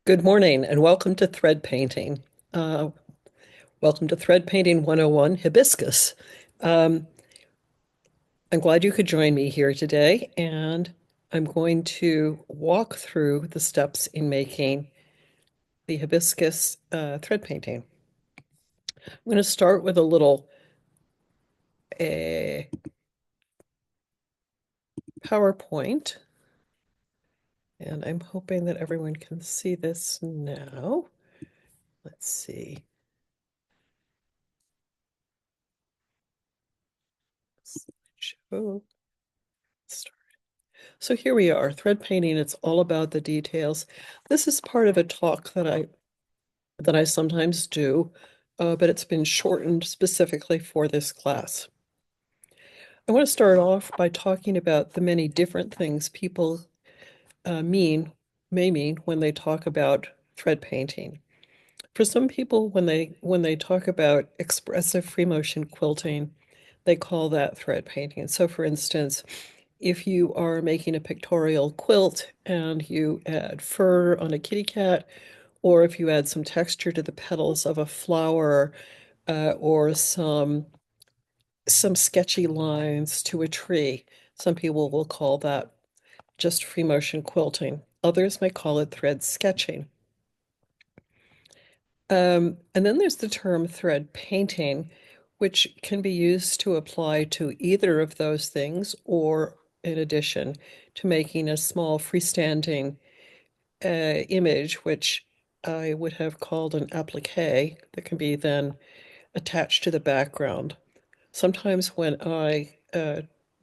Good morning and welcome to Thread Painting. Uh, Welcome to Thread Painting 101 Hibiscus. Um, I'm glad you could join me here today, and I'm going to walk through the steps in making the hibiscus thread painting. I'm going to start with a little uh, PowerPoint, and I'm hoping that everyone can see this now. Let's see. Show. Start. So here we are, thread painting. It's all about the details. This is part of a talk that I sometimes do, but it's been shortened specifically for this class. I want to start off by talking about the many different things people may mean when they talk about thread painting. For some people, when they talk about expressive free motion quilting, they call that thread painting. So for instance, if you are making a pictorial quilt and you add fur on a kitty cat, or if you add some texture to the petals of a flower, or some sketchy lines to a tree, some people will call that just free motion quilting. Others may call it thread sketching. And then there's the term thread painting, which can be used to apply to either of those things, or in addition to making a small freestanding image, which I would have called an applique that can be then attached to the background. Sometimes when I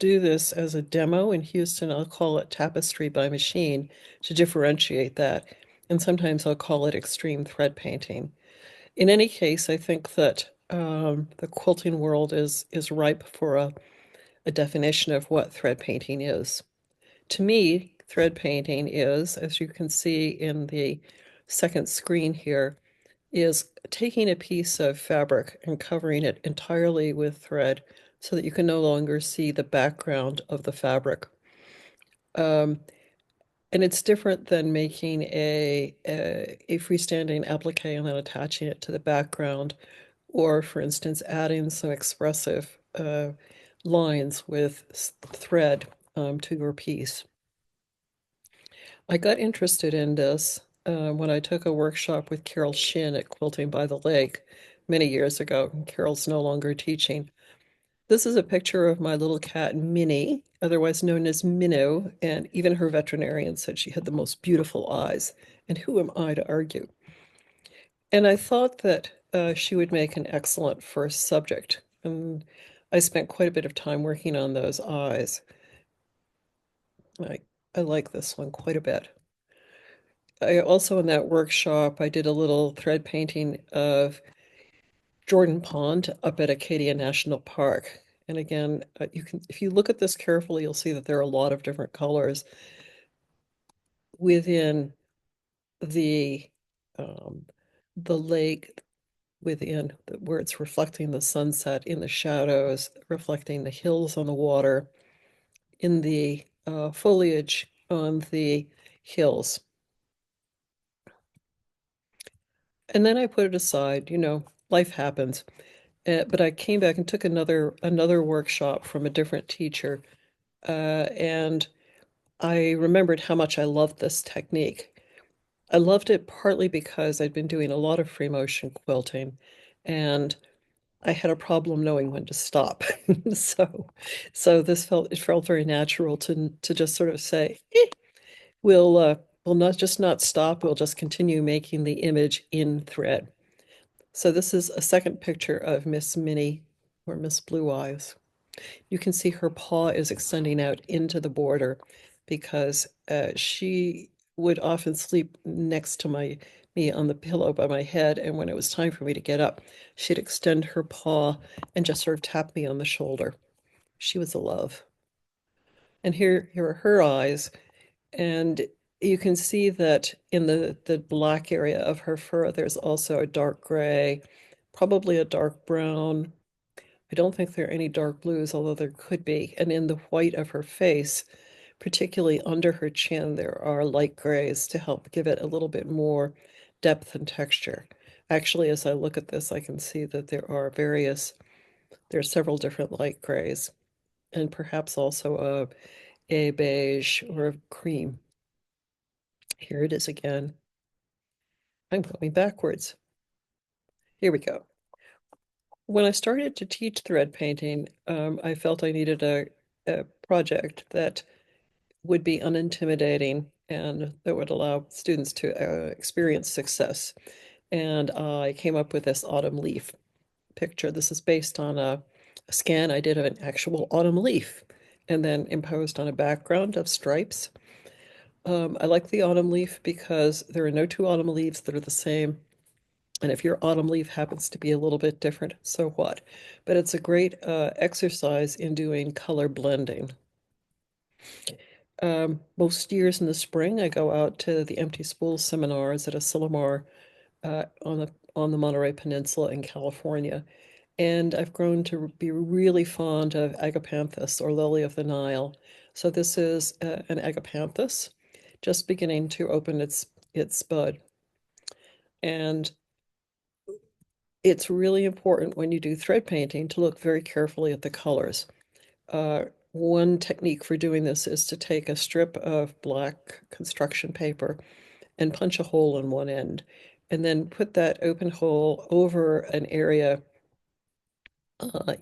do this as a demo in Houston, I'll call it tapestry by machine to differentiate that. And sometimes I'll call it extreme thread painting. In any case, I think that the quilting world is ripe for a definition of what thread painting is. To me, thread painting is, as you can see in the second screen here, is taking a piece of fabric and covering it entirely with thread so that you can no longer see the background of the fabric. Um, and it's different than making a freestanding applique and then attaching it to the background, or, for instance, adding some expressive lines with thread to your piece. I got interested in this when I took a workshop with Carol Shin at Quilting by the Lake many years ago. Carol's no longer teaching. This is a picture of my little cat, Minnie, otherwise known as Minnow, and even her veterinarian said she had the most beautiful eyes. And who am I to argue? And I thought that she would make an excellent first subject. And I spent quite a bit of time working on those eyes. I, I like this one quite a bit. I also, in that workshop, I did a little thread painting of Jordan Pond up at Acadia National Park. And again, if you look at this carefully, you'll see that there are a lot of different colors within the um, the lake, within where it's reflecting the sunset in the shadows, reflecting the hills on the water, in the foliage on the hills. And then I put it aside, life happens. But I came back and took another workshop from a different teacher, and I remembered how much I loved this technique. I loved it partly because I'd been doing a lot of free motion quilting, and I had a problem knowing when to stop. So, so it felt very natural to just sort of say, we'll not stop. We'll just continue making the image in thread. So this is a second picture of Miss Minnie, or Miss Blue Eyes. You can see her paw is extending out into the border because she would often sleep next to me on the pillow by my head, and when it was time for me to get up, she'd extend her paw and just sort of tap me on the shoulder. She was a love. And here are her eyes, and you can see that in the black area of her fur, there's also a dark gray, probably a dark brown. I don't think there are any dark blues, although there could be. And in the white of her face, particularly under her chin, there are light grays to help give it a little bit more depth and texture. Actually, as I look at this, I can see that there are several different light grays, and perhaps also a beige or a cream. Here it is again. I'm going backwards. Here we go. When I started to teach thread painting, I felt I needed a project that would be unintimidating and that would allow students to experience success. And I came up with this autumn leaf picture. This is based on a scan I did of an actual autumn leaf and then imposed on a background of stripes. I like the autumn leaf because there are no two autumn leaves that are the same. And if your autumn leaf happens to be a little bit different, so what? But it's a great exercise in doing color blending. Most years in the spring, I go out to the Empty Spool seminars at Asilomar on the Monterey Peninsula in California. And I've grown to be really fond of agapanthus or lily of the Nile. So this is an agapanthus just beginning to open its bud. And it's really important when you do thread painting to look very carefully at the colors. One technique for doing this is to take a strip of black construction paper and punch a hole in one end, and then put that open hole over an area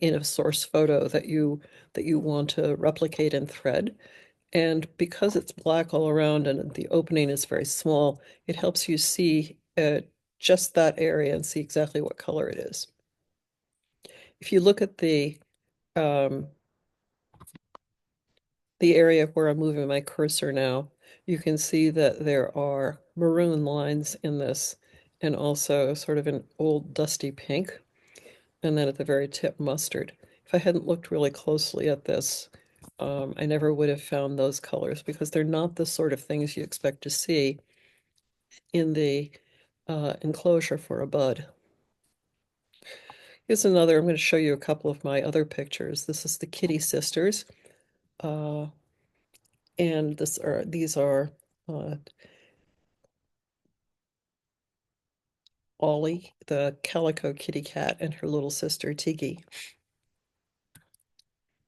in a source photo that you want to replicate in thread. And because it's black all around and the opening is very small, it helps you see just that area and see exactly what color it is. If you look at um, the area where I'm moving my cursor now, you can see that there are maroon lines in this and also sort of an old dusty pink, and then at the very tip, mustard. If I hadn't looked really closely at this, I never would have found those colors because they're not the sort of things you expect to see in the enclosure for a bud. Here's another, I'm going to show you a couple of my other pictures. This is the Kitty Sisters. Uh, and these are uh, Ollie, the calico kitty cat, and her little sister Tiggy.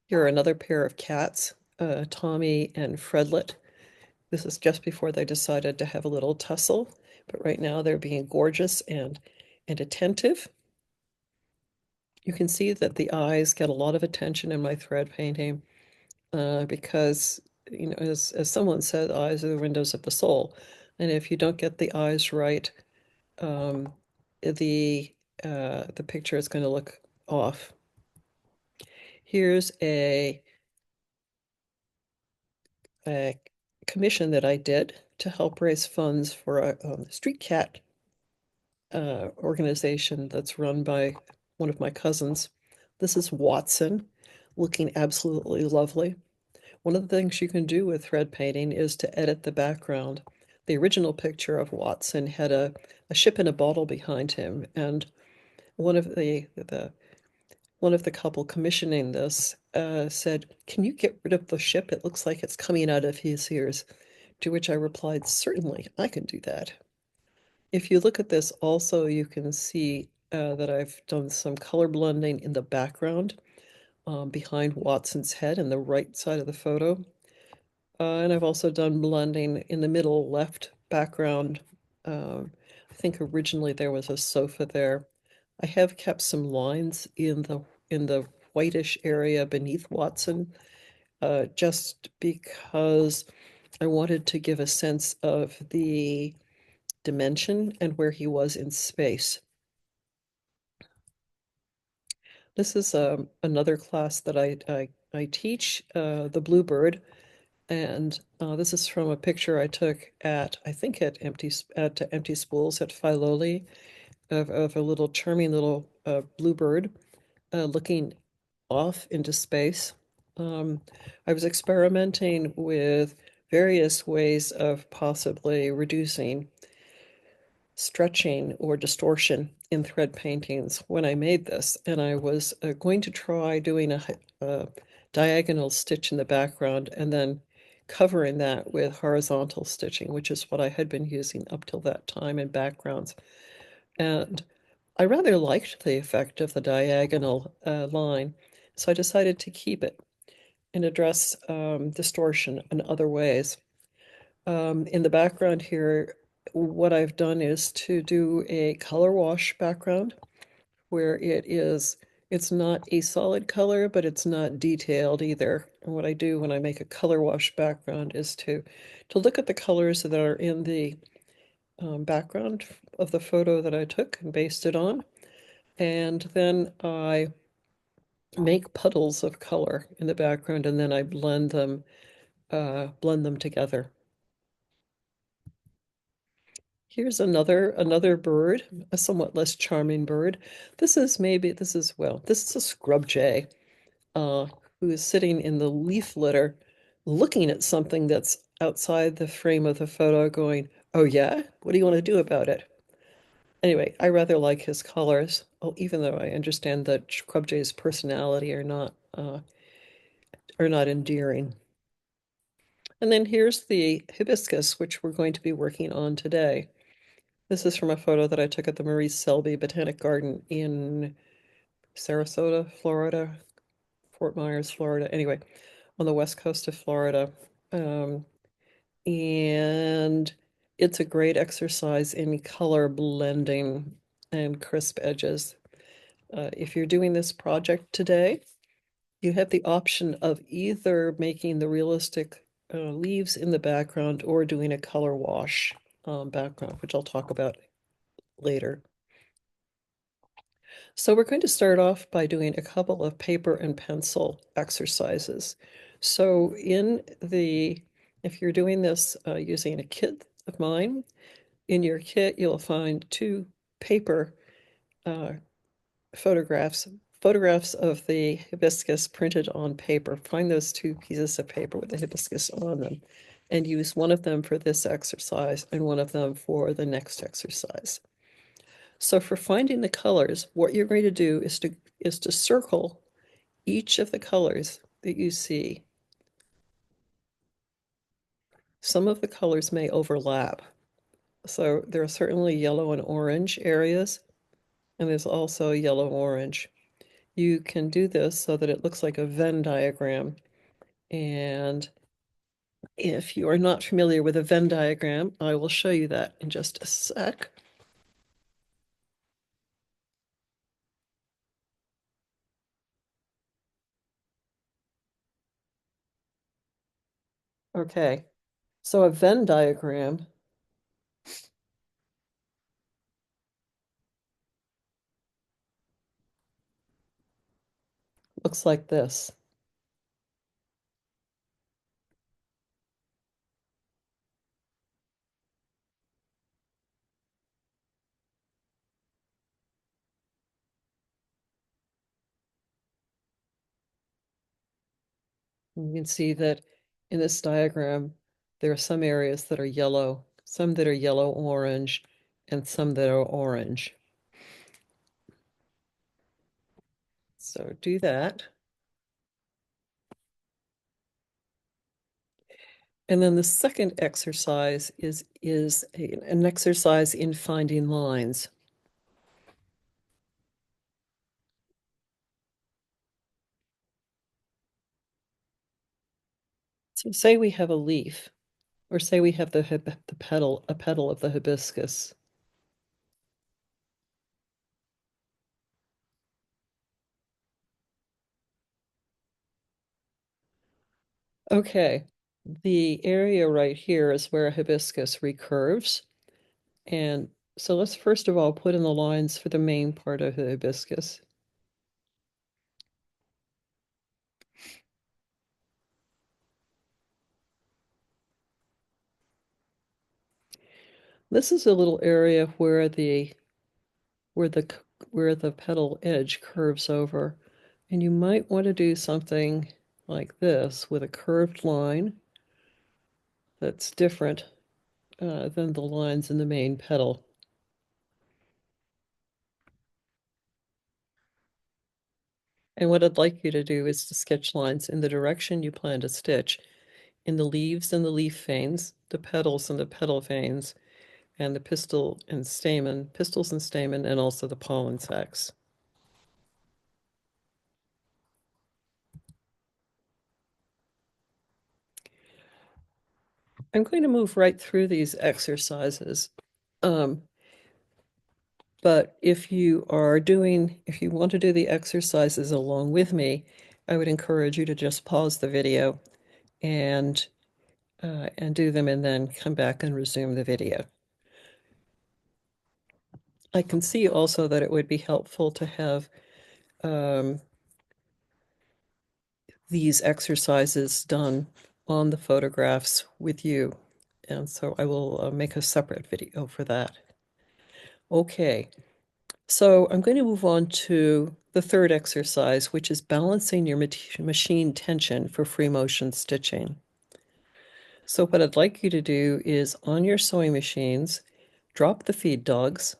Here are another pair of cats, Tommy and Fredlet. This is just before they decided to have a little tussle, but right now they're being gorgeous and attentive. You can see that the eyes get a lot of attention in my thread painting because, you know, as someone said, eyes are the windows of the soul. And if you don't get the eyes right, um, the picture is going to look off. Here's a commission that I did to help raise funds for a street cat organization that's run by one of my cousins. This is Watson, looking absolutely lovely. One of the things you can do with thread painting is to edit the background. The original picture of Watson had a ship in a bottle behind him, and one of the couple commissioning this said, "Can you get rid of the ship? It looks like it's coming out of his ears." To which I replied, "Certainly, I can do that." If you look at this also, you can see that I've done some color blending in the background behind Watson's head in the right side of the photo. And I've also done blending in the middle left background. I think originally there was a sofa there. I have kept some lines in the whitish area beneath Watson, just because I wanted to give a sense of the dimension and where he was in space. This is another class that I teach, the Bluebird, and this is from a picture I took at I think at Empty Spools at Filoli of a little charming little bluebird looking off into space. I was experimenting with various ways of possibly reducing stretching or distortion in thread paintings when I made this, and I was going to try doing a diagonal stitch in the background and then covering that with horizontal stitching, which is what I had been using up till that time in backgrounds. And I rather liked the effect of the diagonal line, so I decided to keep it and address distortion in other ways. In the background here, what I've done is to do a color wash background where it's not a solid color, but it's not detailed either. And what I do when I make a color wash background is to look at the colors that are in the background of the photo that I took and based it on. And then I make puddles of color in the background, and then I blend them together. Here's another bird, a somewhat less charming bird. This is a scrub jay, uh, who is sitting in the leaf litter, looking at something that's outside the frame of the photo, going, "Oh yeah? What do you want to do about it?" Anyway, I rather like his colors, even though I understand that scrub jay's personality are not endearing. And then here's the hibiscus, which we're going to be working on today. This is from a photo that I took at the Maurice Selby Botanic Garden in Sarasota, Florida, Fort Myers, Florida, anyway, on the west coast of Florida. Um, and it's a great exercise in color blending and crisp edges. If you're doing this project today, you have the option of either making the realistic leaves in the background or doing a color wash background, which I'll talk about later. So we're going to start off by doing a couple of paper and pencil exercises. So if you're doing this using a kit of mine, in your kit you'll find two paper uh, photographs, photographs of the hibiscus printed on paper. Find those two pieces of paper with the hibiscus on them and use one of them for this exercise and one of them for the next exercise. So for finding the colors, what you're going to do is to circle each of the colors that you see. Some of the colors may overlap. So there are certainly yellow and orange areas, and there's also yellow-orange. You can do this so that it looks like a Venn diagram. And if you are not familiar with a Venn diagram, I will show you that in just a sec. Okay, so a Venn diagram looks like this. You can see that in this diagram, there are some areas that are yellow, some that are yellow-orange, and some that are orange. So do that. And then the second exercise is an exercise in finding lines. So say we have a leaf, or say we have the petal, a petal of the hibiscus. Okay, the area right here is where a hibiscus recurves. And so let's first of all put in the lines for the main part of the hibiscus. This is a little area where the where the petal edge curves over. And you might want to do something like this with a curved line that's different than the lines in the main petal. And what I'd like you to do is to sketch lines in the direction you plan to stitch. in the leaves and the leaf veins, the petals and the petal veins, and the pistils and stamen, and also the pollen sacs. I'm going to move right through these exercises. Um, but if you want to do the exercises along with me, I would encourage you to just pause the video and do them and then come back and resume the video. I can see also that it would be helpful to have these exercises done on the photographs with you. And so I will make a separate video for that. Okay, so I'm going to move on to the third exercise, which is balancing your machine tension for free motion stitching. So what I'd like you to do is on your sewing machines, drop the feed dogs,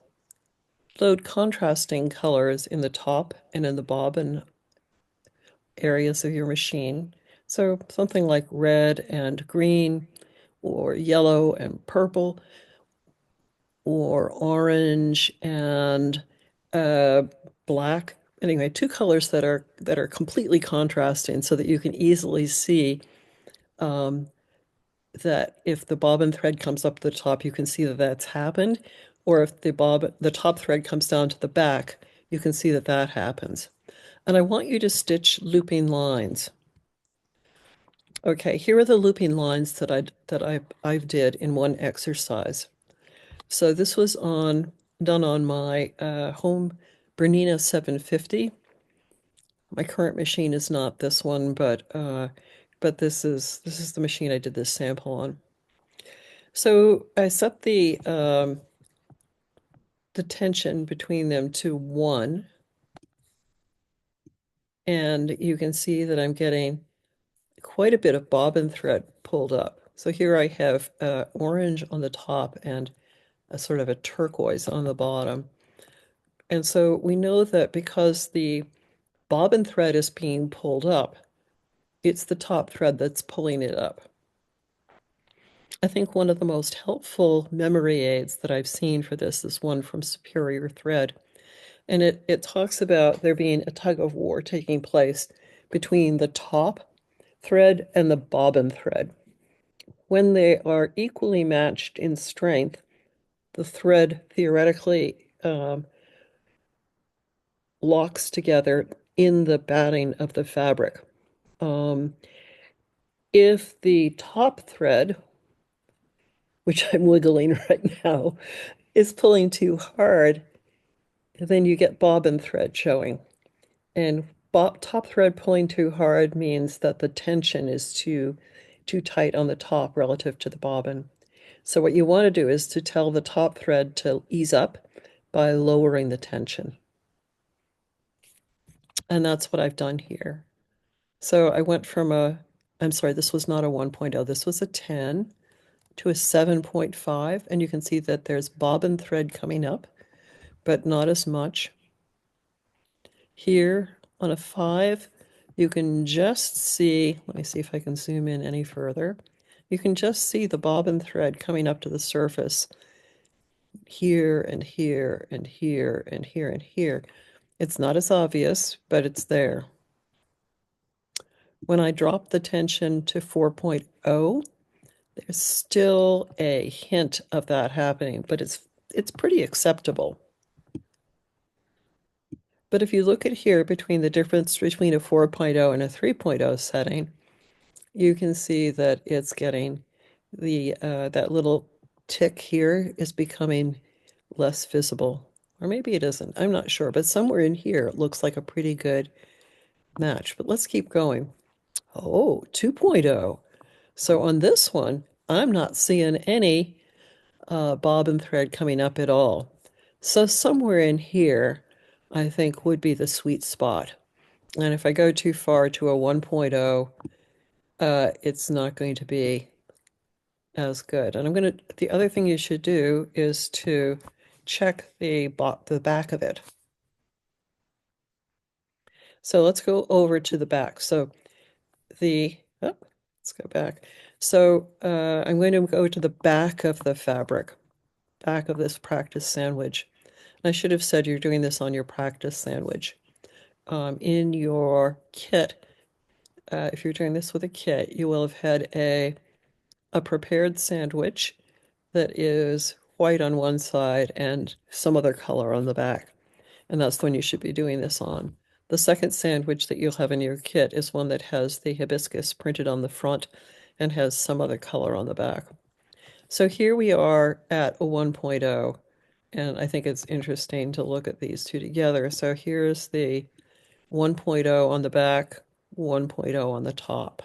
load contrasting colors in the top and in the bobbin areas of your machine. So something like red and green, or yellow and purple, or orange and black. Anyway, two colors that are completely contrasting, so that you can easily see that if the bobbin thread comes up the top, you can see that that's happened, or if the top thread comes down to the back, you can see that that happens. And I want you to stitch looping lines. Okay, here are the looping lines that I did in one exercise. So this was done on my home Bernina 750. My current machine is not this one, but this is the machine I did this sample on. So I set the tension between them to 1, and you can see that I'm getting quite a bit of bobbin thread pulled up. So here I have orange on the top and a sort of a turquoise on the bottom. And so we know that because the bobbin thread is being pulled up, it's the top thread that's pulling it up. I think one of the most helpful memory aids that I've seen for this is one from Superior Thread. And it talks about there being a tug of war taking place between the top thread and the bobbin thread. When they are equally matched in strength, the thread theoretically locks together in the batting of the fabric. If the top thread, which I'm wiggling right now, is pulling too hard, then you get bobbin thread showing. And top thread pulling too hard means that the tension is too tight on the top relative to the bobbin. So what you want to do is to tell the top thread to ease up by lowering the tension. And that's what I've done here. So I went from I'm sorry, this was not a 1.0, this was a 10 to a 7.5, and you can see that there's bobbin thread coming up, but not as much. Here on a 5, you can just see, let me see if I can zoom in any further. You can just see the bobbin thread coming up to the surface here and here and here and here and here. It's not as obvious, but it's there. When I drop the tension to 4.0, there's still a hint of that happening, but it's pretty acceptable. But if you look at here between the difference between a 4.0 and a 3.0 setting, you can see that it's getting that little tick here is becoming less visible. Or maybe it isn't. I'm not sure. But somewhere in here, it looks like a pretty good match. But let's keep going. Oh, 2.0. So on this one, I'm not seeing any bobbin thread coming up at all. So somewhere in here, I think would be the sweet spot. And if I go too far to a 1.0, it's not going to be as good. And the other thing you should do is to check the back of it. So let's go over to the back. So let's go back. So I'm going to go to the back of the fabric, back of this practice sandwich. I should have said you're doing this on your practice sandwich. In your kit, if you're doing this with a kit, you will have had a prepared sandwich that is white on one side and some other color on the back. And that's the one you should be doing this on. The second sandwich that you'll have in your kit is one that has the hibiscus printed on the front and has some other color on the back. So here we are at a 1.0, and I think it's interesting to look at these two together. So here's the 1.0 on the back, 1.0 on the top,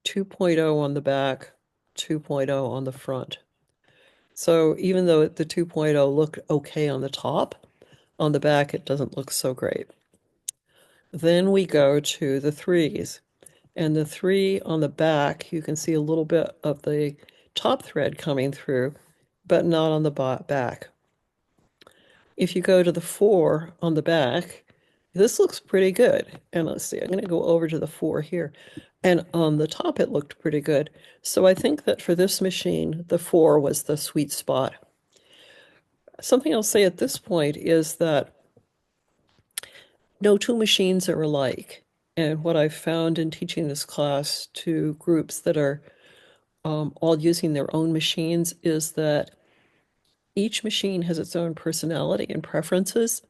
2.0 on the back, 2.0 on the front. So even though the 2.0 looked okay on the top, on the back it doesn't look so great. Then we go to the threes, and the three on the back, you can see a little bit of the top thread coming through, but not on the back. If you go to the four on the back, this looks pretty good. And let's see, I'm going to go over to the four here. And on the top, it looked pretty good. So I think that for this machine, the four was the sweet spot. Something I'll say at this point is that no two machines are alike. And what I've found in teaching this class to groups that are all using their own machines is that each machine has its own personality and preferences.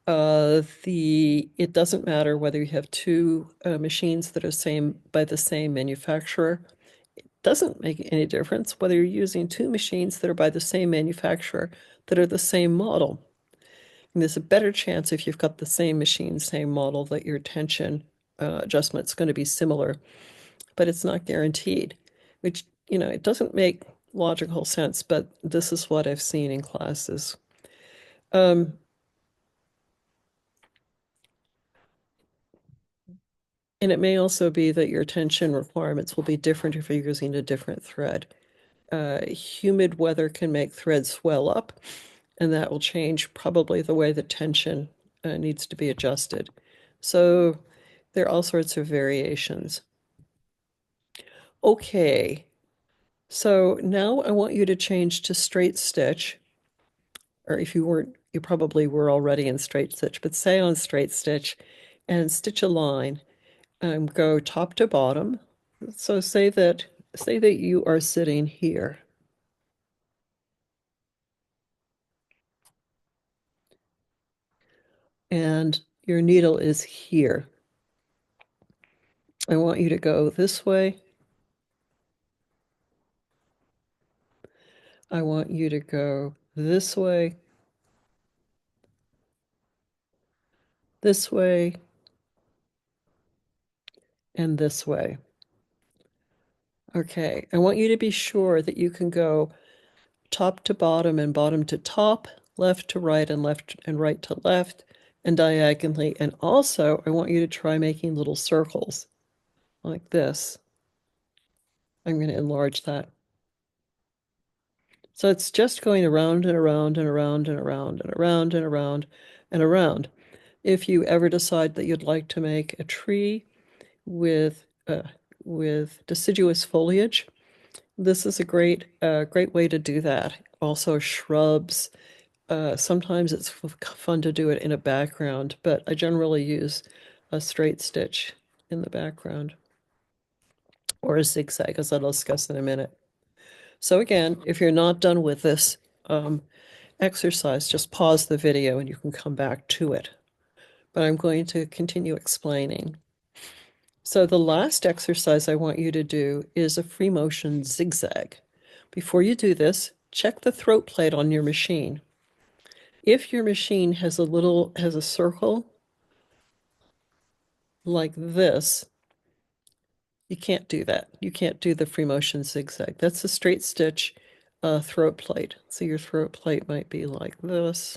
It doesn't matter whether you have two machines that are by the same manufacturer. It doesn't make any difference whether you're using two machines that are by the same manufacturer that are the same model. And there's a better chance if you've got the same machine, same model, that your tension adjustment's going to be similar, but it's not guaranteed, which, it doesn't make logical sense, but this is what I've seen in classes. Um, And it may also be that your tension requirements will be different if you're using a different thread. Humid weather can make threads swell up, and that will change probably the way the tension needs to be adjusted. So there are all sorts of variations. Okay, so now I want you to change to straight stitch, or if you weren't, you probably were already in straight stitch, but stay on straight stitch and stitch a line. Go top to bottom. So say that you are sitting here and your needle is here. I want you to go this way. I want you to go this way, and this way. Okay, I want you to be sure that you can go top to bottom and bottom to top, left to right and right to left, and diagonally. And also, I want you to try making little circles like this. I'm going to enlarge that. So it's just going around and around and around and around and around and around and around. If you ever decide that you'd like to make a tree with deciduous foliage, this is a great way to do that. Also shrubs. Sometimes it's fun to do it in a background, but I generally use a straight stitch in the background or a zigzag, as I'll discuss in a minute. So again, if you're not done with this exercise, just pause the video and you can come back to it. But I'm going to continue explaining. So the last exercise I want you to do is a free motion zigzag. Before you do this, check the throat plate on your machine. If your machine has a circle like this, you can't do that. You can't do the free motion zigzag. That's a straight stitch throat plate. So your throat plate might be like this.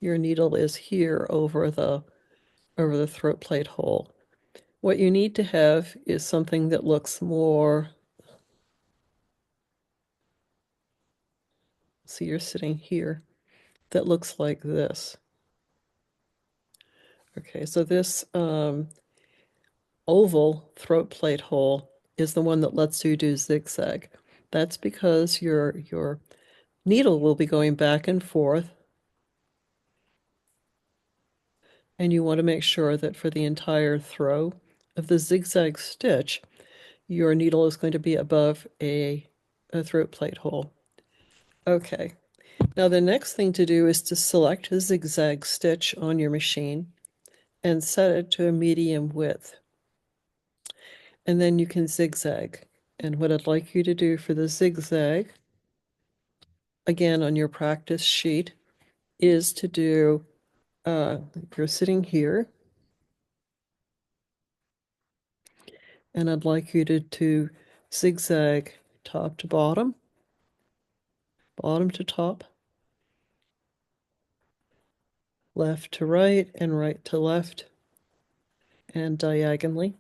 Your needle is here over the throat plate hole. What you need to have is something that looks more, so you're sitting here, that looks like this. Okay, so this oval throat plate hole is the one that lets you do zigzag. That's because your needle will be going back and forth, and you want to make sure that for the entire throw of the zigzag stitch, your needle is going to be above a throat plate hole. Okay, now the next thing to do is to select a zigzag stitch on your machine and set it to a medium width. And then you can zigzag. And what I'd like you to do for the zigzag, again on your practice sheet, is to do, you're sitting here, and I'd like you to zigzag top to bottom, bottom to top, left to right, and right to left, and diagonally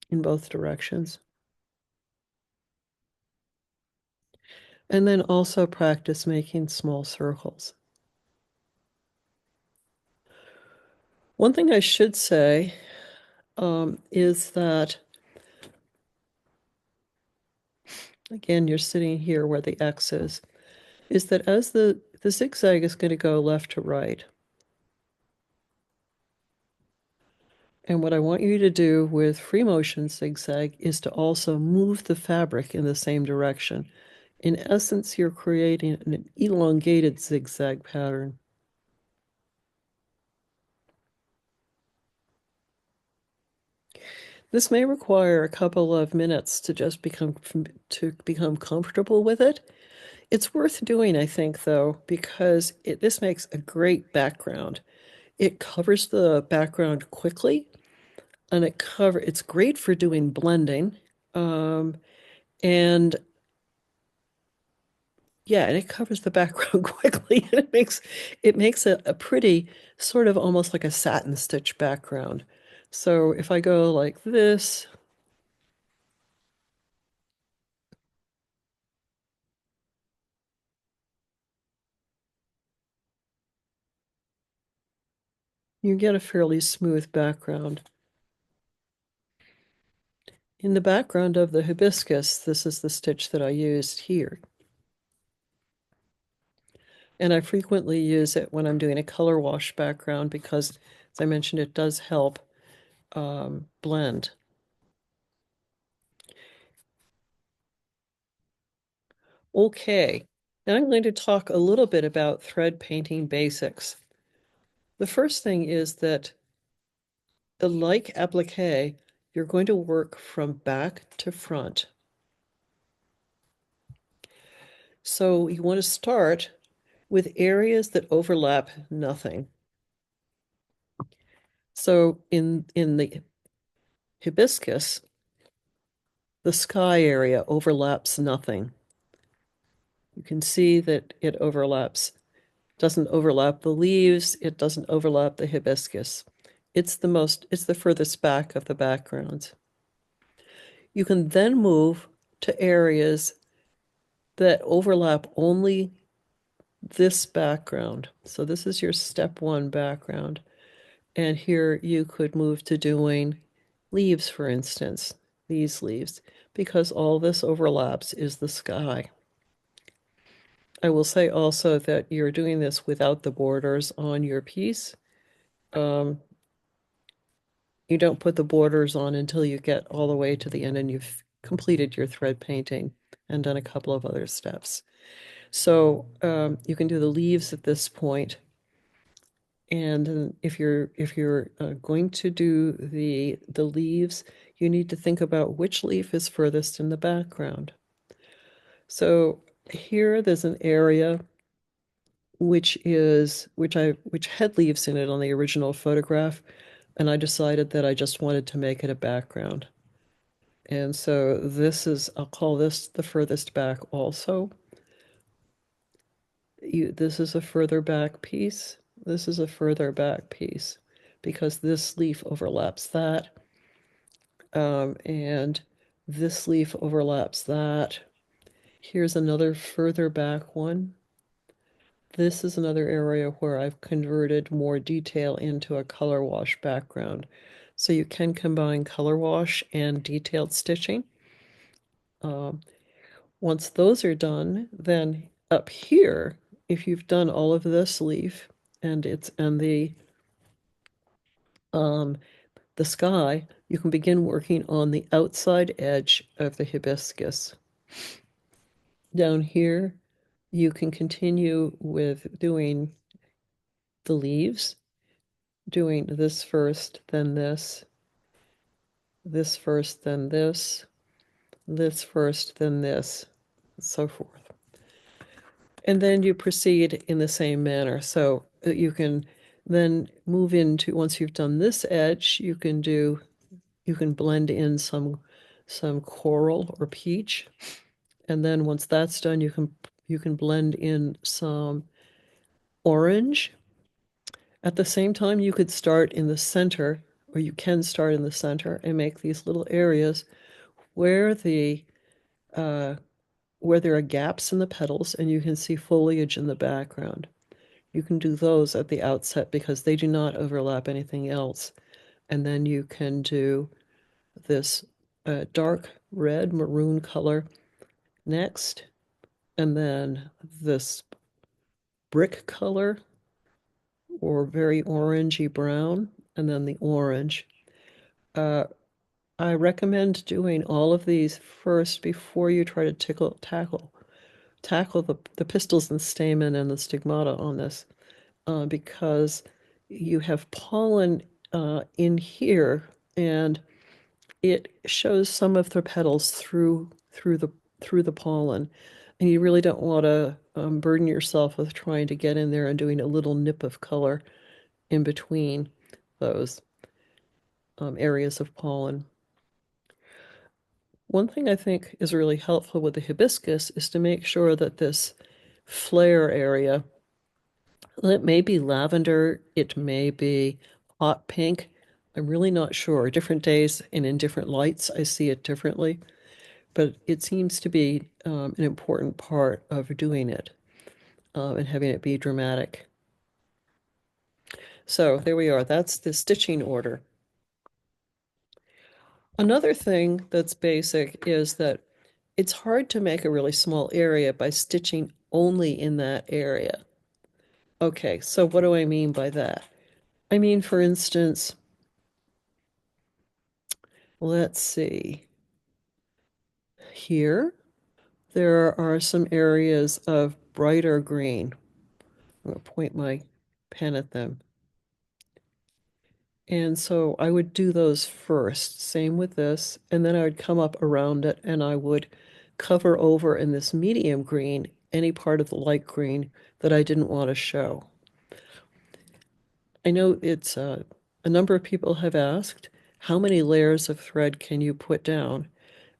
in both directions. And then also practice making small circles. One thing I should say is that, again, you're sitting here where the X is that as the zigzag is going to go left to right. And what I want you to do with free motion zigzag is to also move the fabric in the same direction. In essence, you're creating an elongated zigzag pattern. This may require a couple of minutes to just become comfortable with it. It's worth doing, I think, though, because this makes a great background. It covers the background quickly, and it's great for doing blending. And yeah, and it covers the background quickly, and it makes a pretty sort of almost like a satin stitch background. So if I go like this, you get a fairly smooth background. In the background of the hibiscus, this is the stitch that I used here. And I frequently use it when I'm doing a color wash background because, as I mentioned, it does help blend. Okay, now I'm going to talk a little bit about thread painting basics. The first thing is that, like applique, you're going to work from back to front. So you want to start with areas that overlap nothing. So in the hibiscus, the sky area overlaps nothing. You can see that it doesn't overlap the leaves, it doesn't overlap the hibiscus. It's the furthest back of the background. You can then move to areas that overlap only this background. So this is your step one background. And here you could move to doing leaves, for instance, these leaves, because all this overlaps is the sky. I will say also that you're doing this without the borders on your piece. You don't put the borders on until you get all the way to the end and you've completed your thread painting and done a couple of other steps. So you can do the leaves at this point. And if you're going to do the leaves, you need to think about which leaf is furthest in the background. So here there's an area which had leaves in it on the original photograph, and I decided that I just wanted to make it a background. And so I'll call this the furthest back also. This is a further back piece. This is a further back piece because this leaf overlaps that. And this leaf overlaps that. Here's another further back one. This is another area where I've converted more detail into a color wash background. So you can combine color wash and detailed stitching. Um, Once those are done, then up here, if you've done all of this leaf and um, the sky, you can begin working on the outside edge of the hibiscus. Down here, you can continue with doing the leaves, doing this first, then this first, then this first, then this, and so forth. And then you proceed in the same manner. So you can then move into, once you've done this edge, you can blend in some coral or peach. And then once that's done, you can blend in some orange. At the same time, you could start in the center, or you can start in the center and make these little areas where uh, where there are gaps in the petals and you can see foliage in the background. You can do those at the outset because they do not overlap anything else. And then you can do this dark red maroon color next, and then this brick color or very orangey brown, and then the orange. Uh, I recommend doing all of these first before you try to tackle the pistils and stamen and the stigmata on this, because you have pollen in here, and it shows some of the petals through the pollen, and you really don't want to burden yourself with trying to get in there and doing a little nip of color in between those areas of pollen. One thing I think is really helpful with the hibiscus is to make sure that this flare area, it may be lavender, it may be hot pink. I'm really not sure. Different days and in different lights, I see it differently, but it seems to be an important part of doing it and having it be dramatic. So there we are. That's the stitching order. Another thing that's basic is that it's hard to make a really small area by stitching only in that area. Okay, so what do I mean by that? I mean, for instance, let's see. Here, there are some areas of brighter green. I'm going to point my pen at them. And so I would do those first. Same with this. And then I would come up around it and I would cover over in this medium green any part of the light green that I didn't want to show. I know it's a number of people have asked, how many layers of thread can you put down?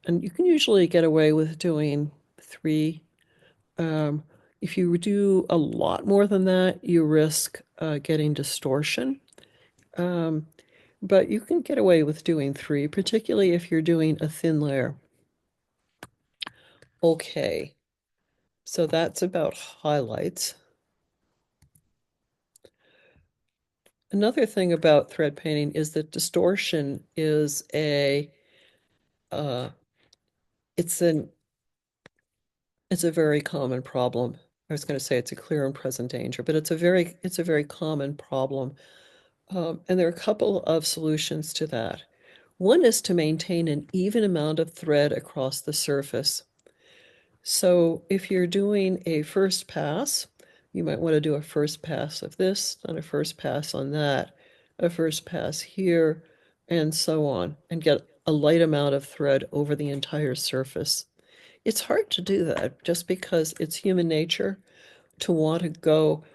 And you can usually get away with doing 3. If you do a lot more than that, you risk getting distortion. But you can get away with doing 3, particularly if you're doing a thin layer. Okay, so that's about highlights. Another thing about thread painting is that distortion is uh, it's a very common problem. I was going to say it's a clear and present danger, but it's a very common problem. And there are a couple of solutions to that. One is to maintain an even amount of thread across the surface. So if you're doing a first pass, you might want to do a first pass of this, and a first pass on that, a first pass here, and so on, and get a light amount of thread over the entire surface. It's hard to do that just because it's human nature to want to go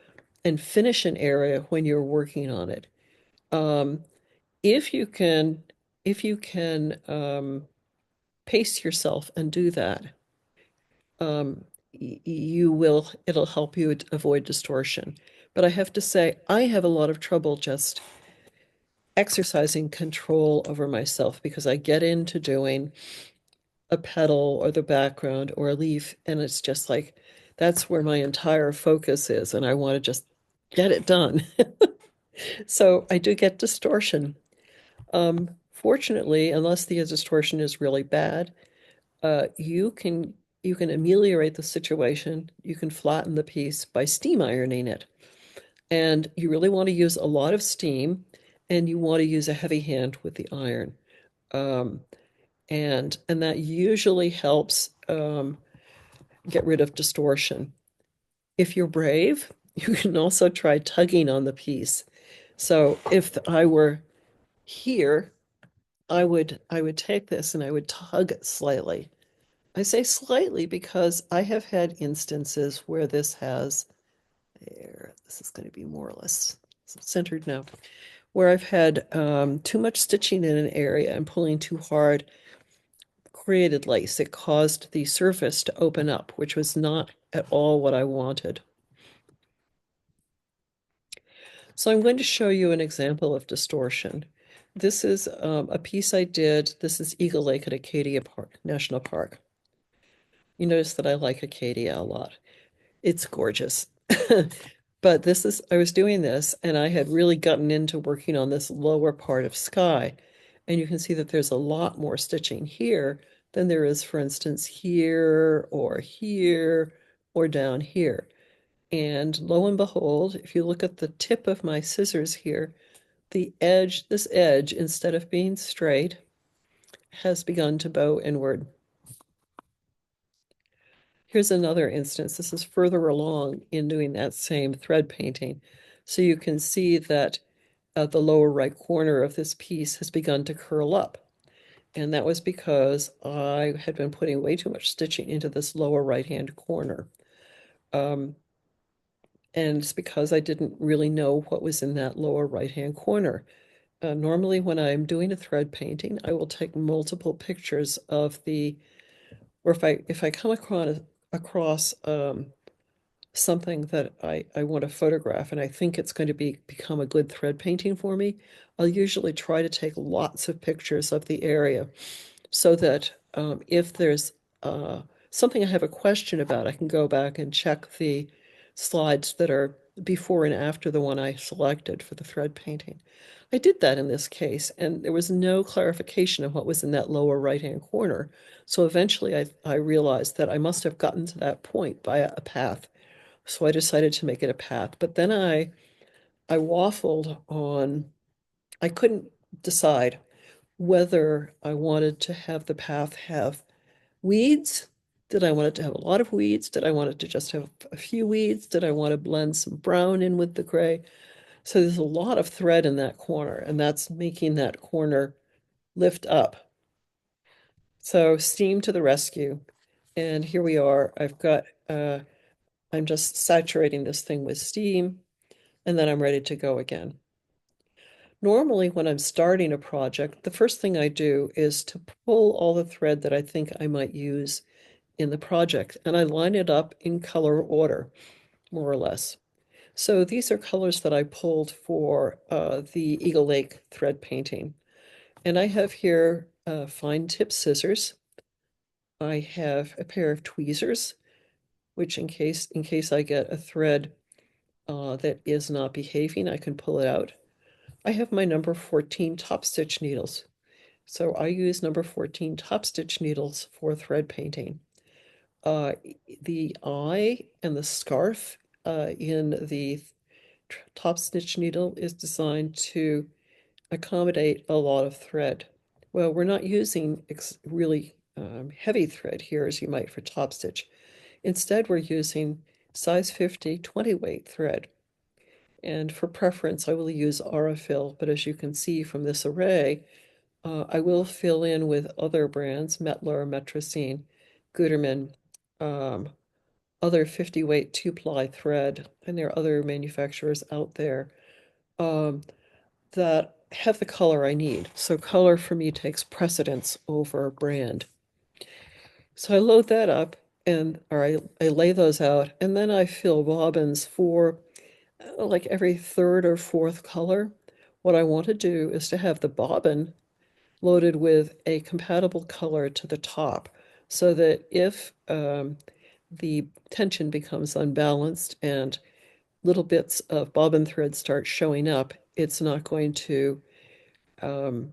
and finish an area when you're working on it. Um, if you can, if you can pace yourself and do that, it'll help you avoid distortion. But I have to say, I have a lot of trouble just exercising control over myself because I get into doing a petal or the background or a leaf, and it's just like That's where my entire focus is, and I want to just get it done. So I do get distortion. Fortunately, unless the distortion is really bad, you can ameliorate the situation. You can flatten the piece by steam ironing it. And you really want to use a lot of steam, and you want to use a heavy hand with the iron. Um, and that usually helps get rid of distortion. If you're brave, you can also try tugging on the piece. So if I were here, I would take this and I would tug it slightly. I say slightly because I have had instances where this has there, this is going to be more or less centered now, where I've had too much stitching in an area and pulling too hard created lace. It caused the surface to open up, which was not at all what I wanted. So I'm going to show you an example of distortion. This is a piece I did. This is Eagle Lake at Acadia Park, National Park. You notice that I like Acadia a lot. It's gorgeous. But I was doing this and I had really gotten into working on this lower part of sky. And you can see that there's a lot more stitching here than there is, for instance, here or down here. And lo and behold, if you look at the tip of my scissors here, this edge, instead of being straight, has begun to bow inward. Here's another instance. This is further along in doing that same thread painting. So you can see that the lower right corner of this piece has begun to curl up. And that was because I had been putting way too much stitching into this lower right-hand corner. And it's because I didn't really know what was in that lower right-hand corner. Normally when I'm doing a thread painting, I will take multiple pictures of or if I come across something that I want to photograph and I think it's going to become a good thread painting for me, I'll usually try to take lots of pictures of the area so that if there's something I have a question about, I can go back and check the slides that are before and after the one I selected for the thread painting. I did that in this case, and there was no clarification of what was in that lower right-hand corner. So eventually I realized that I must have gotten to that point by a path. So I decided to make it a path. But then I waffled on, I couldn't decide whether I wanted to have the path have weeds. Did I want it to have a lot of weeds? Did I want it to just have a few weeds? Did I want to blend some brown in with the gray? So there's a lot of thread in that corner, and that's making that corner lift up. So steam to the rescue. And here we are. I'm just saturating this thing with steam, and then I'm ready to go again. Normally, when I'm starting a project, the first thing I do is to pull all the thread that I think I might use in the project, and I line it up in color order, more or less. So these are colors that I pulled for the Eagle Lake thread painting. And I have here fine tip scissors. I have a pair of tweezers, which in case I get a thread that is not behaving, I can pull it out. I have my number 14 top stitch needles. So I use number 14 top stitch needles for thread painting. The eye and the scarf in the top stitch needle is designed to accommodate a lot of thread. Well, we're not using really heavy thread here as you might for top stitch. Instead, we're using size 50 20 weight thread. And for preference, I will use Aurifil, but as you can see from this array, I will fill in with other brands, Metler, Metricine, Gutermann, other 50 weight 2-ply thread, and there are other manufacturers out there that have the color I need. So color for me takes precedence over brand. So I load that up or I lay those out, and then I fill bobbins for like every third or fourth color. What I want to do is to have the bobbin loaded with a compatible color to the top so that if the tension becomes unbalanced and little bits of bobbin thread start showing up, it's not going to um,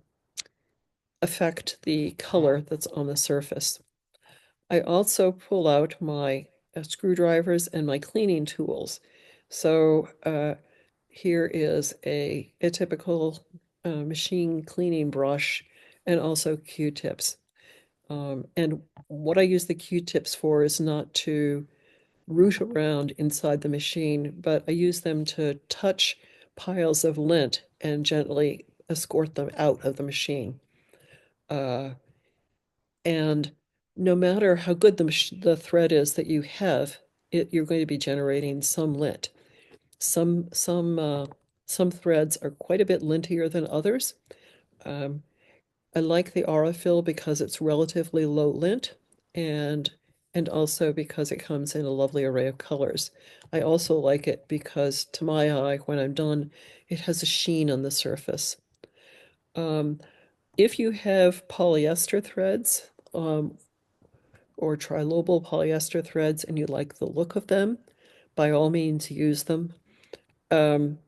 affect the color that's on the surface. I also pull out my screwdrivers and my cleaning tools. So here is a typical machine cleaning brush and also Q-tips. And what I use the Q-tips for is not to root around inside the machine, but I use them to touch piles of lint and gently escort them out of the machine. Uh, and no matter how good the thread is that you have, you're going to be generating some lint. Some threads are quite a bit lintier than others. Um, I like the Aurifil because it's relatively low lint and also because it comes in a lovely array of colors. I also like it because to my eye, when I'm done, it has a sheen on the surface. Um, if you have polyester threads, or trilobal polyester threads and you like the look of them, by all means use them. Um,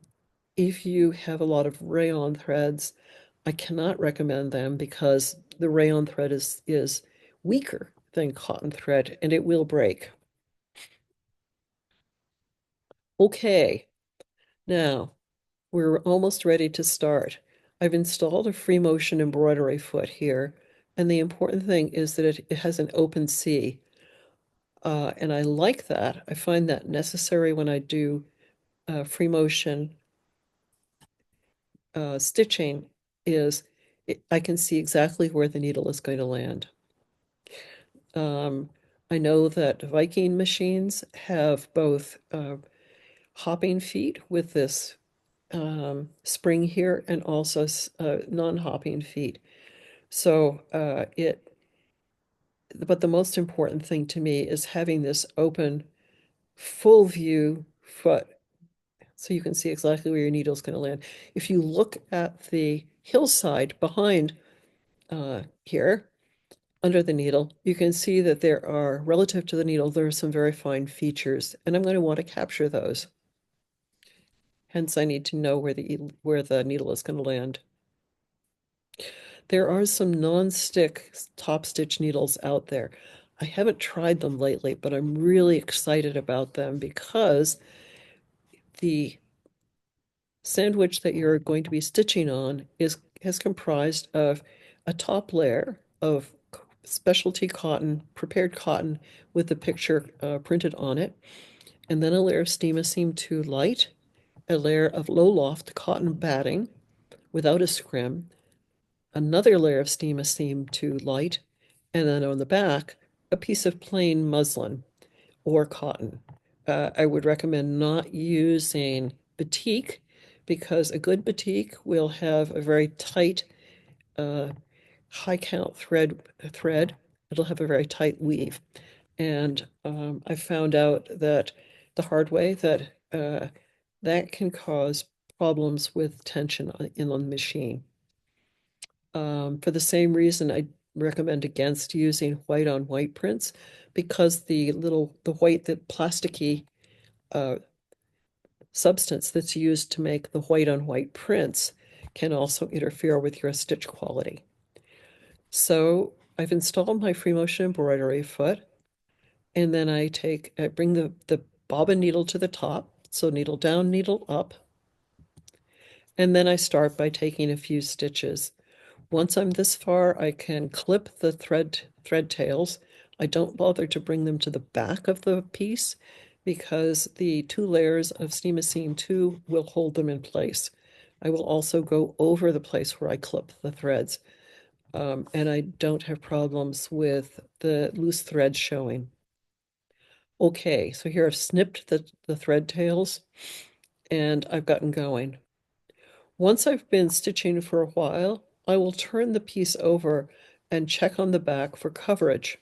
if you have a lot of rayon threads, I cannot recommend them because the rayon thread is weaker than cotton thread and it will break. Okay, now we're almost ready to start. I've installed a free motion embroidery foot here, and the important thing is that it has an open C. And I like that. I find that necessary when I do free motion stitching is I can see exactly where the needle is going to land. I know that Viking machines have both hopping feet with this spring here and also non-hopping feet. So but the most important thing to me is having this open, full view foot so you can see exactly where your needle is going to land. If you look at the hillside behind here, under the needle, you can see that there are, relative to the needle, there are some very fine features, and I'm going to want to capture those. Hence, I need to know where the needle is going to land. There are some non-stick top stitch needles out there. I haven't tried them lately, but I'm really excited about them because the sandwich that you're going to be stitching on is comprised of a top layer of specialty cotton, prepared cotton with the picture printed on it, and then a layer of Steam 2 light, a layer of low loft cotton batting without a scrim, another layer of Steam 2 light, and then on the back, a piece of plain muslin or cotton. I would recommend not using batik because a good batik will have a very tight, high count thread. It'll have a very tight weave. And I found out that the hard way that that can cause problems with tension on the machine. For the same reason, I recommend against using white on white prints because the white, the plasticky uh, substance that's used to make the white on white prints can also interfere with your stitch quality. So I've installed my free motion embroidery foot, and then I bring the bobbin needle to the top, so needle down, needle up, and then I start by taking a few stitches. Once I'm this far, I can clip the thread tails. I don't bother to bring them to the back of the piece because the two layers of Steam 2 will hold them in place. I will also go over the place where I clip the threads, and I don't have problems with the loose threads showing. Okay, so here I've snipped the thread tails and I've gotten going. Once I've been stitching for a while, I will turn the piece over and check on the back for coverage.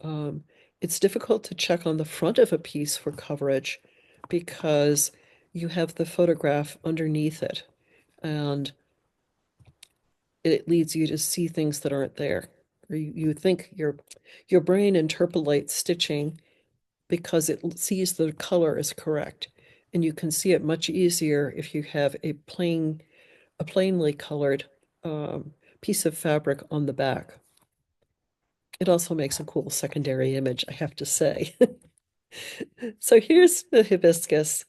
Um, it's difficult to check on the front of a piece for coverage because you have the photograph underneath it, and it leads you to see things that aren't there. Or you think your brain interpolates stitching because it sees the color is correct. And you can see it much easier if you have a plainly colored piece of fabric on the back. It also makes a cool secondary image, I have to say. So here's the hibiscus.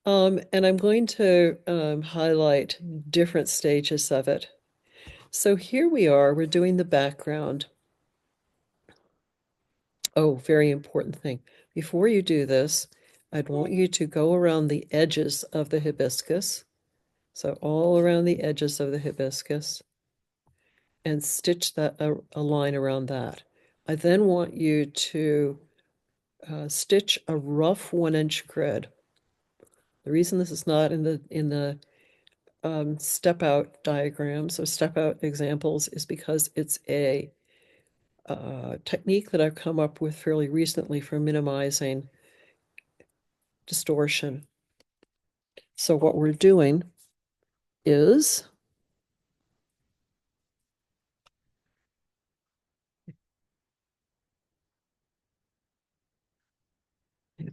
And I'm going to highlight different stages of it. So here we are, we're doing the background. Oh, very important thing. Before you do this, I'd want you to go around the edges of the hibiscus. So all around the edges of the hibiscus and stitch that a line around that. I then want you to stitch a rough 1-inch grid. The reason this is not in the step out diagrams or step out examples is because it's a technique that I've come up with fairly recently for minimizing distortion. So what we're doing is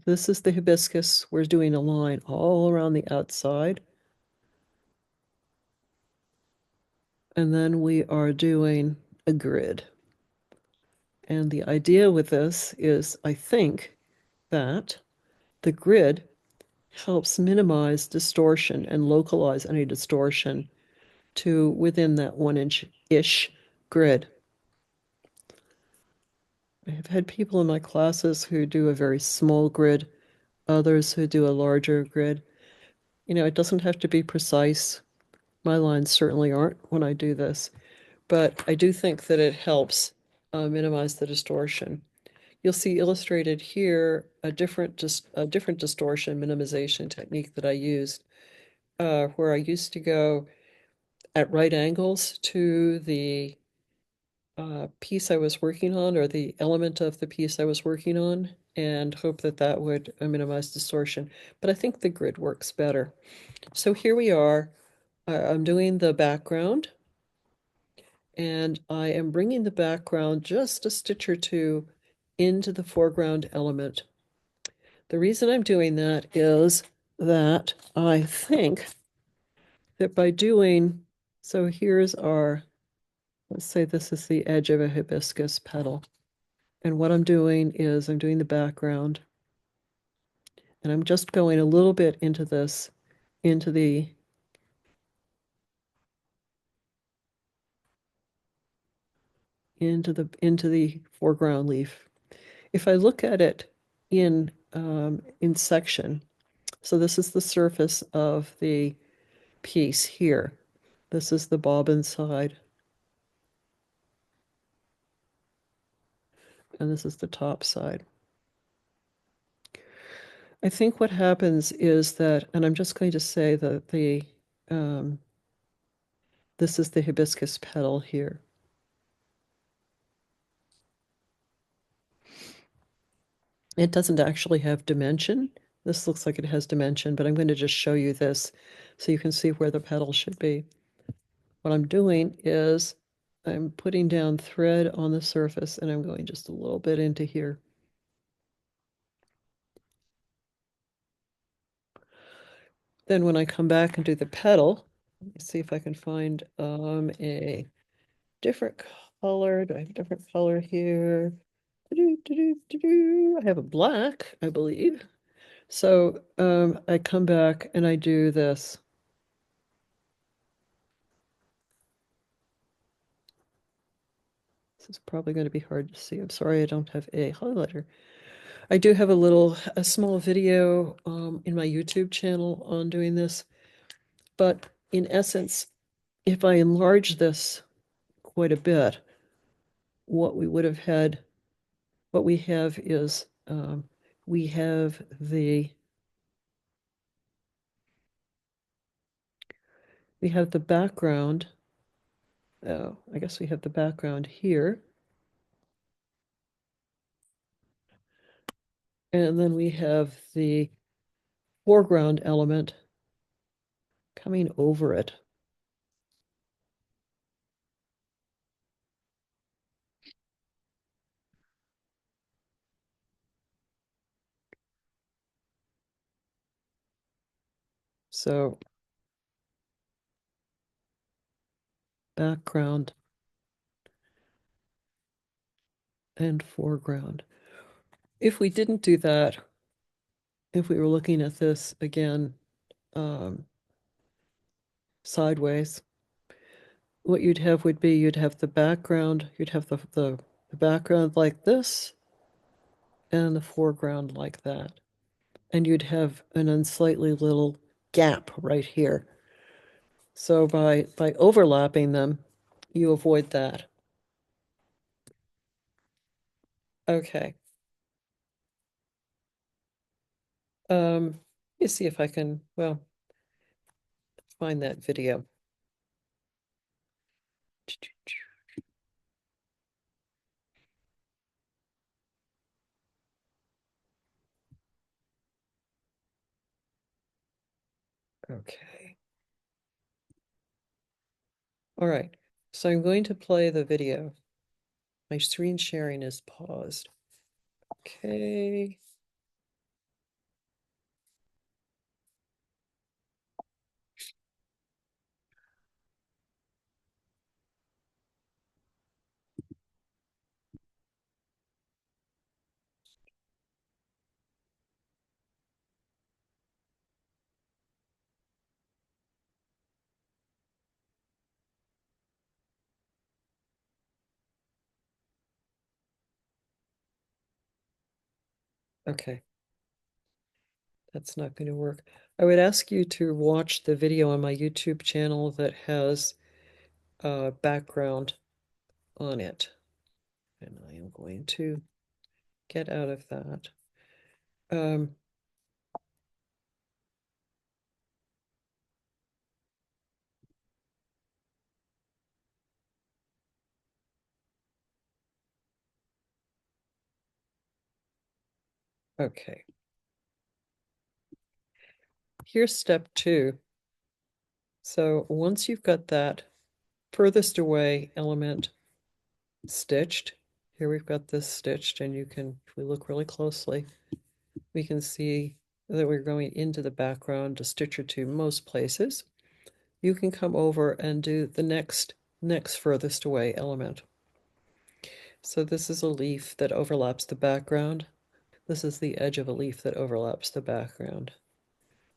this is the hibiscus. We're doing a line all around the outside. And then we are doing a grid. And the idea with this is, I think, that the grid helps minimize distortion and localize any distortion to within that 1-inch-ish grid. I have had people in my classes who do a very small grid, others who do a larger grid. You know, it doesn't have to be precise. My lines certainly aren't when I do this, but I do think that it helps minimize the distortion. You'll see illustrated here a different distortion minimization technique that I used, where I used to go at right angles to the piece I was working on, or the element of the piece I was working on, and hope that that would minimize distortion. But I think the grid works better. So here we are. I'm doing the background, and I am bringing the background just a stitch or two into the foreground element. The reason I'm doing that is that I think that by doing, so here's our, let's say this is the edge of a hibiscus petal. And what I'm doing is I'm doing the background, and I'm just going a little bit into this, into the into the foreground leaf. If I look at it in section, so this is the surface of the piece here. This is the bobbin side, and this is the top side. I think what happens is that, and I'm just going to say that this is the hibiscus petal here. It doesn't actually have dimension. This looks like it has dimension, but I'm going to just show you this so you can see where the petal should be. What I'm doing is I'm putting down thread on the surface, and I'm going just a little bit into here. Then when I come back and do the petal, let me see if I can find a different color. Do I have a different color here? I have a black, I believe. So I come back and I do this. This is probably going to be hard to see. I'm sorry I don't have a highlighter. I do have a small video in my YouTube channel on doing this. But in essence, if I enlarge this quite a bit, what we would have had, what we have is we have the background. Oh, I guess we have the background here. And then we have the foreground element coming over it. So background and foreground. If we didn't do that, if we were looking at this again um, sideways, what you'd have would be you'd have the background, you'd have the background like this and the foreground like that. And you'd have an unsightly little gap right here. So by overlapping them, you avoid that. Okay. Let me see if I can, well, find that video. Okay. All right. So I'm going to play the video. My screen sharing is paused. Okay. Okay. That's not going to work. I would ask you to watch the video on my YouTube channel that has background on it. And I am going to get out of that. Um, okay. Here's step 2. So once you've got that furthest away element stitched, here we've got this stitched, and you can, if we look really closely, we can see that we're going into the background a stitch or two most places. You can come over and do the next furthest away element. So this is a leaf that overlaps the background. This is the edge of a leaf that overlaps the background.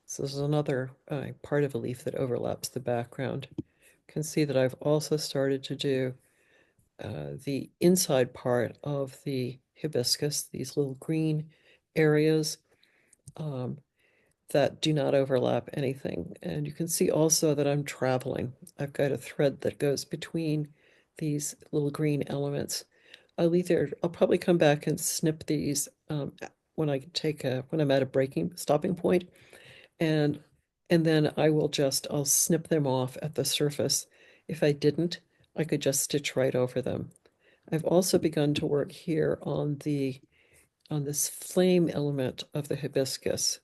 So this is another part of a leaf that overlaps the background. You can see that I've also started to do the inside part of the hibiscus, these little green areas um, that do not overlap anything. And you can see also that I'm traveling. I've got a thread that goes between these little green elements. I'll probably come back and snip these when when I'm at a stopping point, and then I'll snip them off at the surface. If I didn't, I could just stitch right over them. I've also begun to work here on this flame element of the hibiscus.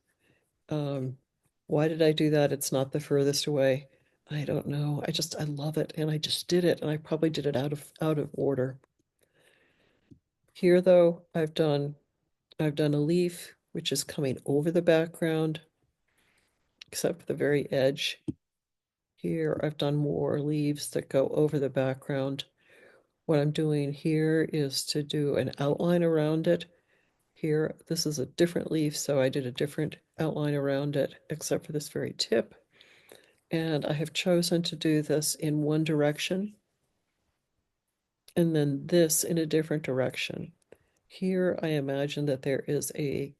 Um, why did I do that? It's not the furthest away. I don't know. I love it, and I just did it, and I probably did it out of order. Here though, I've done a leaf which is coming over the background, except for the very edge. Here I've done more leaves that go over the background. What I'm doing here is to do an outline around it. Here, this is a different leaf, so I did a different outline around it, except for this very tip. And I have chosen to do this in one direction, and then this in a different direction. Here, I imagine that there is a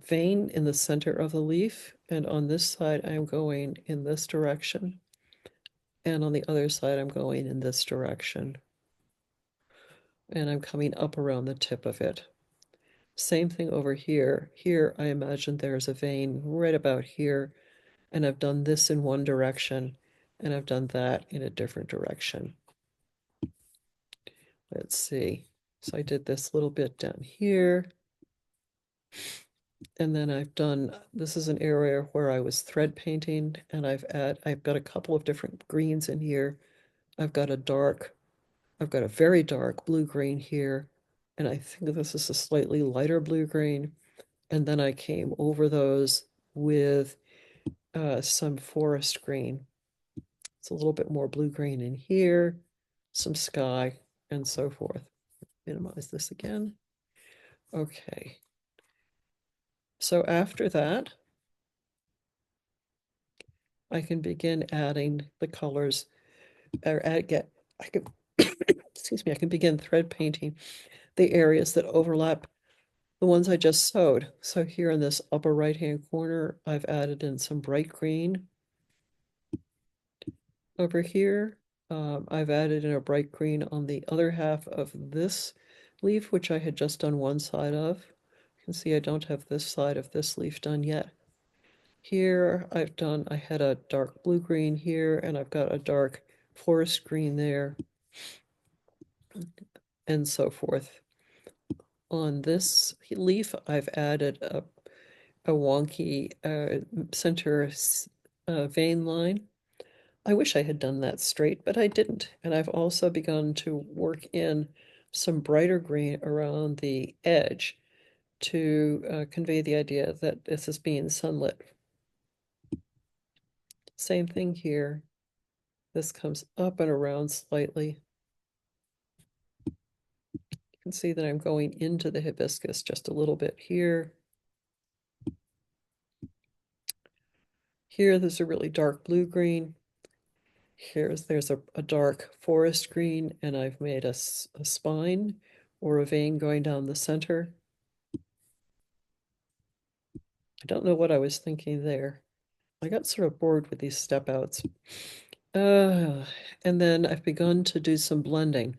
vein in the center of the leaf, and on this side, I'm going in this direction, and on the other side, I'm going in this direction, and I'm coming up around the tip of it. Same thing over here. Here, I imagine there's a vein right about here, and I've done this in one direction, and I've done that in a different direction. Let's see. So I did this little bit down here, and then this is an area where I was thread painting, and I've got a couple of different greens in here. I've got I've got a very dark blue-green here, and I think this is a slightly lighter blue-green. And then I came over those with some forest green. It's a little bit more blue-green in here, some sky, and so forth. Minimize this again. Okay. So after that, I can begin adding the colors, or I can, excuse me, I can begin thread painting the areas that overlap the ones I just sewed. So here in this upper right-hand corner, I've added in some bright green. Over here, I've added in a bright green on the other half of this leaf, which I had just done one side of. You can see I don't have this side of this leaf done yet. Here I had a dark blue-green here, and I've got a dark forest green there, and so forth. On this leaf, I've added a wonky center vein line. I wish I had done that straight, but I didn't. And I've also begun to work in some brighter green around the edge to convey the idea that this is being sunlit. Same thing here. This comes up and around slightly. You can see that I'm going into the hibiscus just a little bit here. Here, there's a really dark blue-green. There's a dark forest green, and I've made a spine or a vein going down the center. I don't know what I was thinking there. I got sort of bored with these step outs. And then I've begun to do some blending.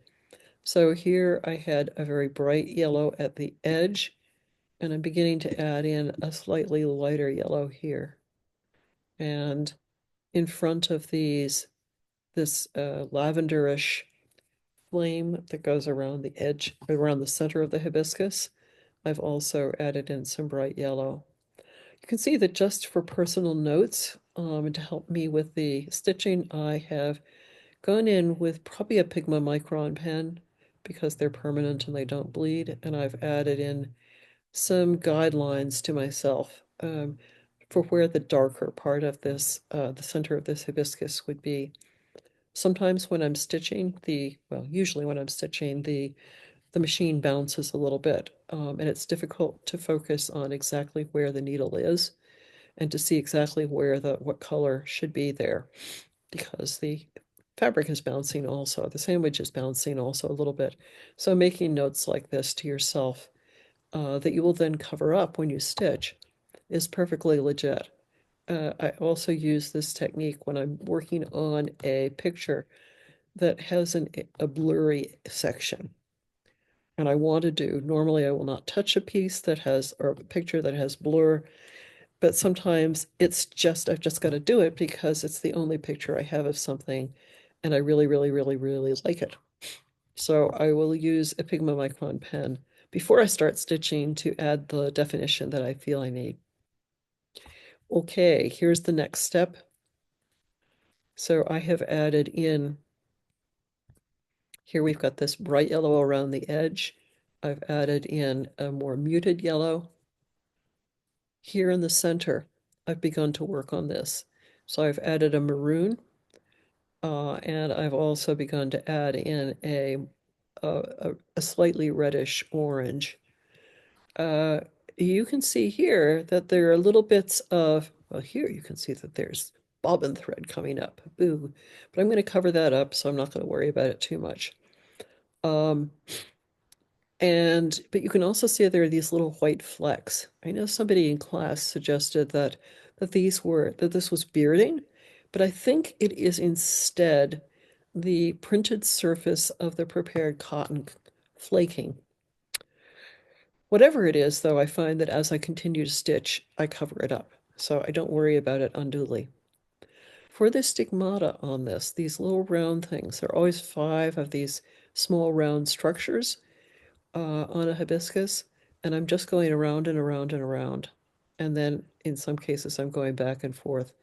So here I had a very bright yellow at the edge, and I'm beginning to add in a slightly lighter yellow here. And in front of these, this lavenderish flame that goes around the edge, around the center of the hibiscus, I've also added in some bright yellow. You can see that just for personal notes, and to help me with the stitching, I have gone in with probably a Pigma Micron pen because they're permanent and they don't bleed, and I've added in some guidelines to myself for where the darker part of this, the center of this hibiscus would be. Sometimes when I'm stitching usually when I'm stitching, the machine bounces a little bit, and it's difficult to focus on exactly where the needle is and to see exactly where what color should be there because the fabric is bouncing also. The sandwich is bouncing also a little bit. So making notes like this to yourself that you will then cover up when you stitch is perfectly legit. I also use this technique when I'm working on a picture that has a blurry section. And I want to do, normally I will not touch a piece that has, or a picture that has blur, but sometimes I've just got to do it because it's the only picture I have of something and I really, really, really, really like it. So I will use a Pigma Micron pen before I start stitching to add the definition that I feel I need. Okay, here's the next step. So I have added in, here we've got this bright yellow around the edge. I've added in a more muted yellow. Here in the center, I've begun to work on this. So I've added a maroon, and I've also begun to add in a slightly reddish orange. You can see here that there are little bits of, well, here you can see that there's bobbin thread coming up. Boo. But I'm going to cover that up, so I'm not going to worry about it too much. But you can also see there are these little white flecks. I know somebody in class suggested that this was bearding, but I think it is instead the printed surface of the prepared cotton flaking. Whatever it is, though, I find that as I continue to stitch, I cover it up, so I don't worry about it unduly. For the stigmata on this, these little round things, there are always 5 of these small round structures on a hibiscus, and I'm just going around and around and around. And then in some cases, I'm going back and forth.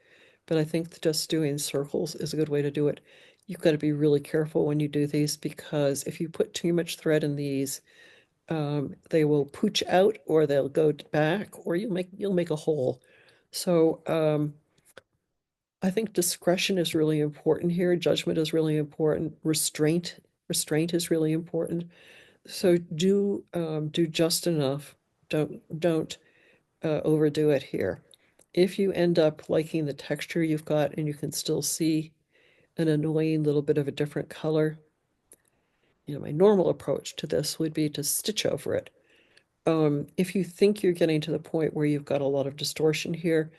But I think just doing circles is a good way to do it. You've got to be really careful when you do these because if you put too much thread in these, they will pooch out or they'll go back or you'll make a hole. So I think discretion is really important here. Judgment is really important. Restraint is really important. So do just enough. Don't overdo it here. If you end up liking the texture you've got and you can still see an annoying little bit of a different color, my normal approach to this would be to stitch over it. If you think you're getting to the point where you've got a lot of distortion here,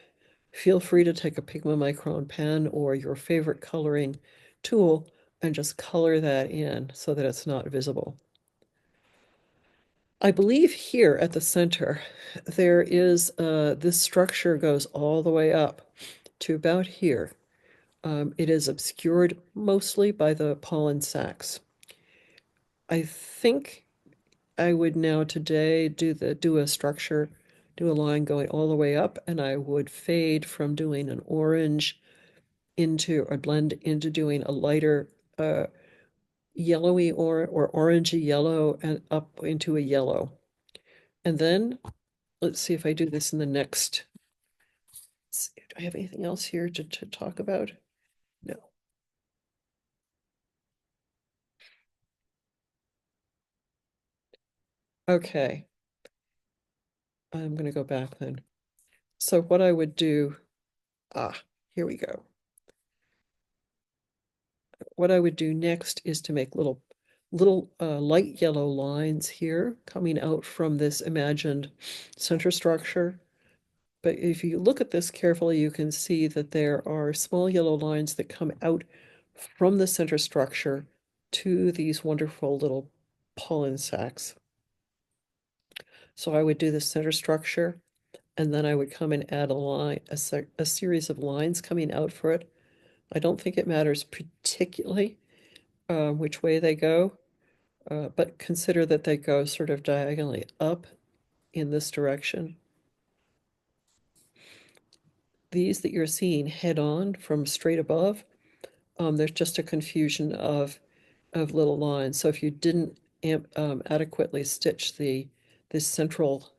feel free to take a Pigma Micron pen or your favorite coloring tool and just color that in so that it's not visible. I believe here at the center, there is this structure goes all the way up to about here. It is obscured mostly by the pollen sacs. I think I would now today do a structure, do a line going all the way up, and I would fade from doing an orange into or blend into doing a lighter yellowy or orangey yellow and up into a yellow. And then let's see if I do this in the next. Do I have anything else here to talk about? No. Okay. I'm going to go back then. So what I would do, here we go. What I would do next is to make little light yellow lines here coming out from this imagined center structure. But if you look at this carefully, you can see that there are small yellow lines that come out from the center structure to these wonderful little pollen sacs. So I would do the center structure, and then I would come and add a series of lines coming out for it. I don't think it matters particularly which way they go, but consider that they go sort of diagonally up in this direction. These that you're seeing head on from straight above, there's just a confusion of little lines. So if you didn't adequately stitch this central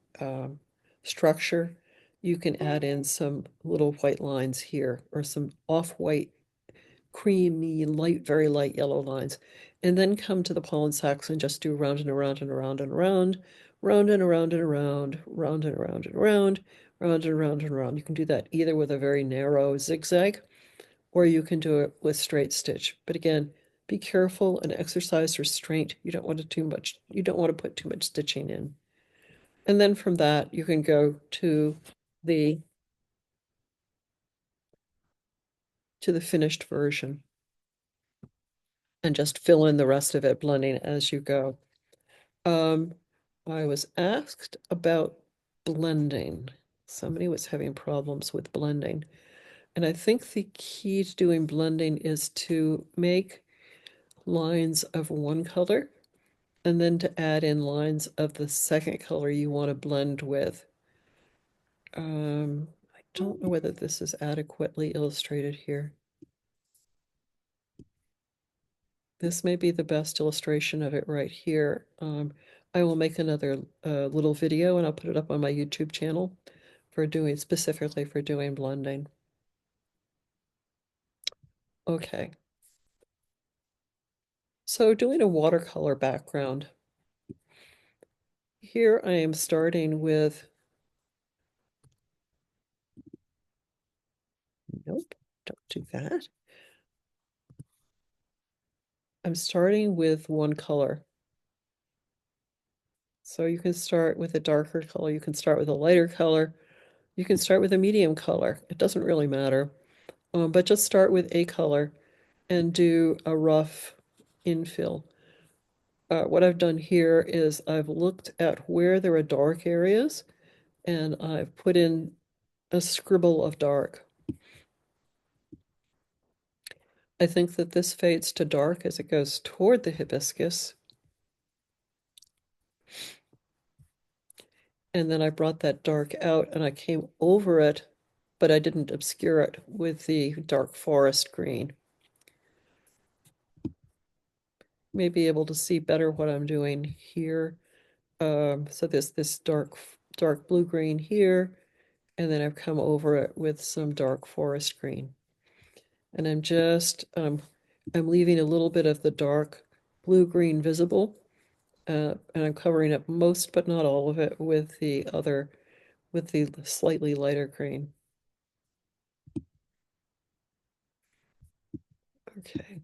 structure, you can add in some little white lines here or some off-white, creamy, light, very light yellow lines. And then come to the pollen sacs and just do round and around and around and around, round and around and around, round and around and around, round and around and around. You can do that either with a very narrow zigzag or you can do it with straight stitch. But again, be careful and exercise restraint. You don't want to put too much stitching in. And then from that, you can go the to the finished version and just fill in the rest of it, blending as you go. Um, I was asked about blending. Somebody was having problems with blending. And I think the key to doing blending is to make lines of one color and then to add in lines of the second color you want to blend with. I don't know whether this is adequately illustrated here. This may be the best illustration of it right here. I will make another little video and I'll put it up on my YouTube channel specifically for doing blending. Okay. So doing a watercolor background. Here I am starting with, nope, don't do that. I'm starting with one color. So you can start with a darker color, you can start with a lighter color, you can start with a medium color. It doesn't really matter. But just start with a color and do a rough infill. What I've done here is I've looked at where there are dark areas and I've put in a scribble of dark. I think that this fades to dark as it goes toward the hibiscus. And then I brought that dark out and I came over it, but I didn't obscure it with the dark forest green. May be able to see better what I'm doing here. So this dark blue green here, and then I've come over it with some dark forest green. and I'm leaving a little bit of the dark blue-green visible, and I'm covering up most but not all of it with the slightly lighter green. Okay.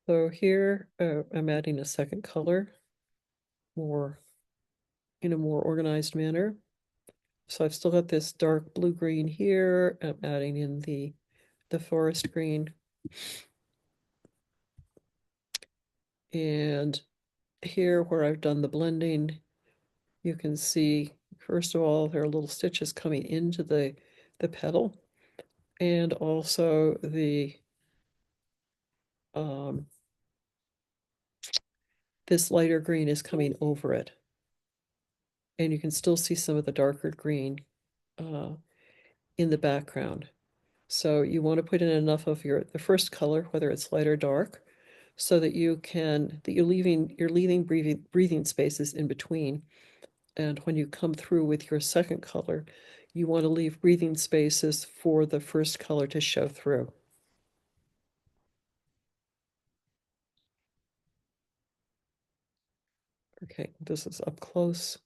So here I'm adding a second color more in a more organized manner. So I've still got this dark blue-green here. I'm adding in the forest green. And here where I've done the blending, you can see, first of all, there are little stitches coming into the petal, and also um, this lighter green is coming over it. And you can still see some of the darker green uh, in the background. So you want to put in enough of the first color, whether it's light or dark, so that you're leaving breathing spaces in between. And when you come through with your second color, you want to leave breathing spaces for the first color to show through. Okay, this is up close.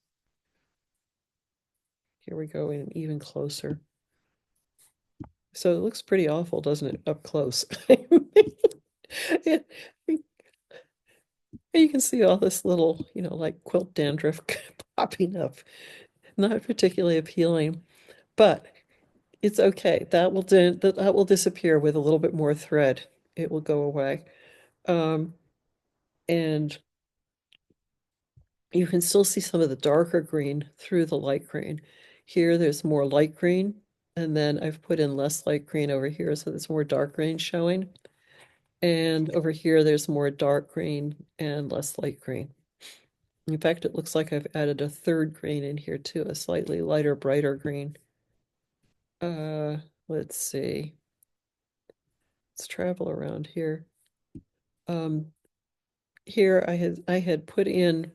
Here we go in even closer. So it looks pretty awful, doesn't it, up close? You can see all this little, like quilt dandruff popping up. Not particularly appealing, but it's okay. That will disappear with a little bit more thread. It will go away. Um, and you can still see some of the darker green through the light green. Here, there's more light green, and then I've put in less light green over here, so there's more dark green showing. And over here, there's more dark green and less light green. In fact, it looks like I've added a third green in here too, a slightly lighter, brighter green. Uh, let's see. Let's travel around here. Um, Here I had put in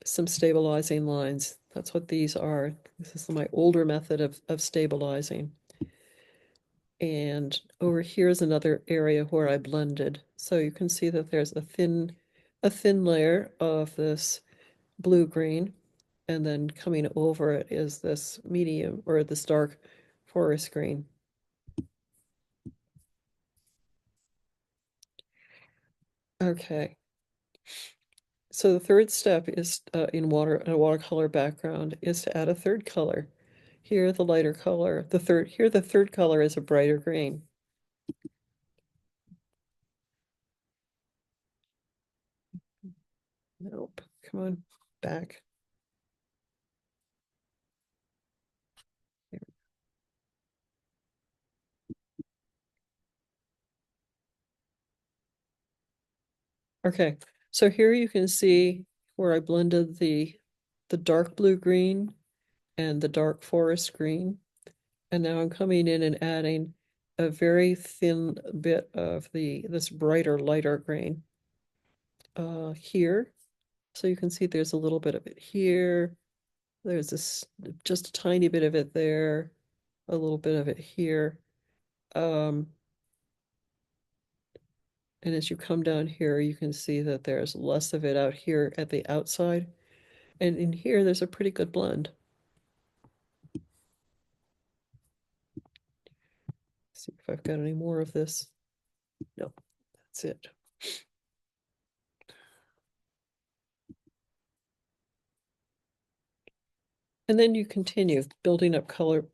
some stabilizing lines. That's what these are. This is my older method of stabilizing. And over here is another area where I blended. So you can see that there's a thin layer of this blue-green, and then coming over it is this medium or this dark forest green. Okay. So the third step is in a watercolor background is to add a third color. Here the lighter color, the third color is a brighter green. Nope. Come on, back. Okay, so here you can see where I blended the dark blue green and the dark forest green. And now I'm coming in and adding a very thin bit of this brighter, lighter green here. So you can see there's a little bit of it here. There's just a tiny bit of it there, a little bit of it here. Um, and as you come down here, you can see that there's less of it out here at the outside. And in here, there's a pretty good blend. See if I've got any more of this. No, that's it. And then you continue building up color.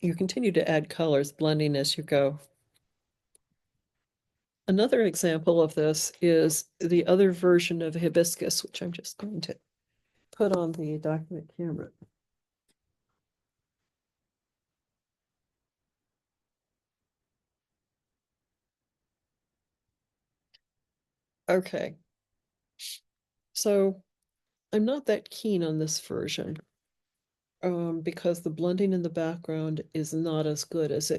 You continue to add colors, blending as you go. Another example of this is the other version of hibiscus, which I'm just going to put on the document camera. Okay, so I'm not that keen on this version because the blending in the background is not as good as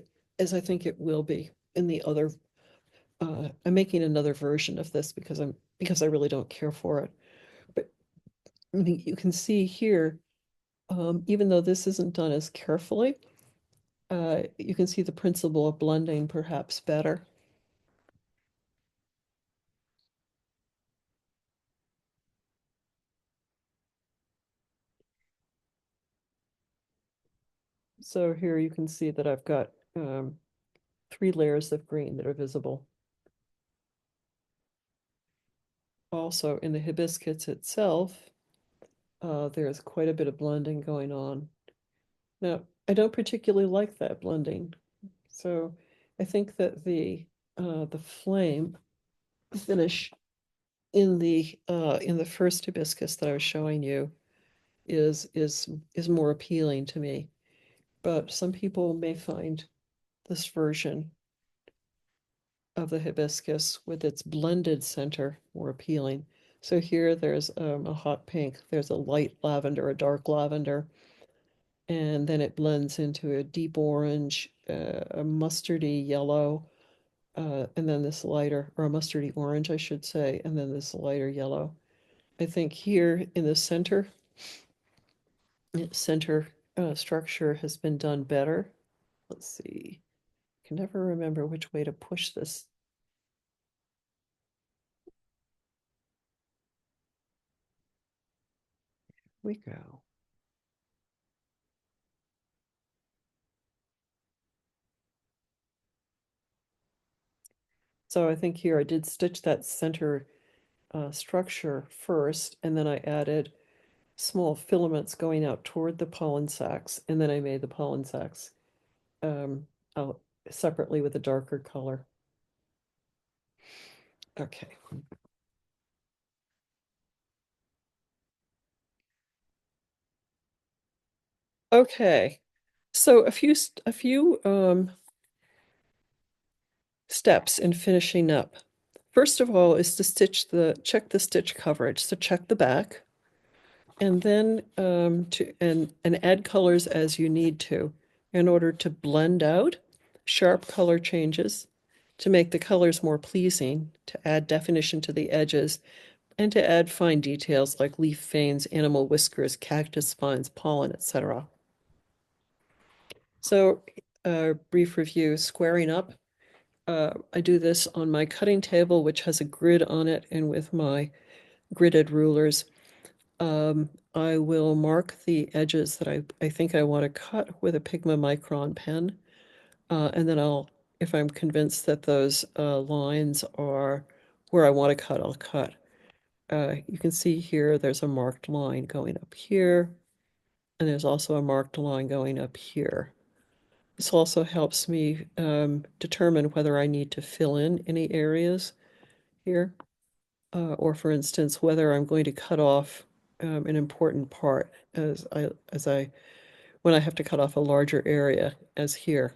I think it will be in the other. I'm making another version of this because I really don't care for it. But You can see here, even though this isn't done as carefully, you can see the principle of blending perhaps better. So here you can see that I've got 3 layers of green that are visible. Also, in the hibiscus itself, there's quite a bit of blending going on. Now, I don't particularly like that blending, so I think that the flame finish in the first hibiscus that I was showing you is more appealing to me. But some people may find this version of the hibiscus with its blended center more appealing. So here there's a hot pink, there's a light lavender, a dark lavender, and then it blends into a deep orange, a mustardy yellow, and then this lighter, or a mustardy orange, I should say, and then this lighter yellow. I think here in the center structure has been done better. Let's see. I can never remember which way to push this. We go. So I think here I did stitch that center structure first, and then I added small filaments going out toward the pollen sacs, and then I made the pollen sacs um, out separately with a darker color. Okay. Okay. So a few steps in finishing up. First of all is to check the stitch coverage. So check the back, and then and add colors as you need to in order to blend out sharp color changes, to make the colors more pleasing, to add definition to the edges, and to add fine details like leaf veins, animal whiskers, cactus spines, pollen, etc. So, brief review, squaring up. I do this on my cutting table, which has a grid on it, and with my gridded rulers. I will mark the edges that I think I want to cut with a Pigma Micron pen. And then if I'm convinced that those lines are where I want to cut, I'll cut. You can see here there's a marked line going up here, and there's also a marked line going up here. This also helps me determine whether I need to fill in any areas here, or for instance, whether I'm going to cut off an important part when I have to cut off a larger area, as here.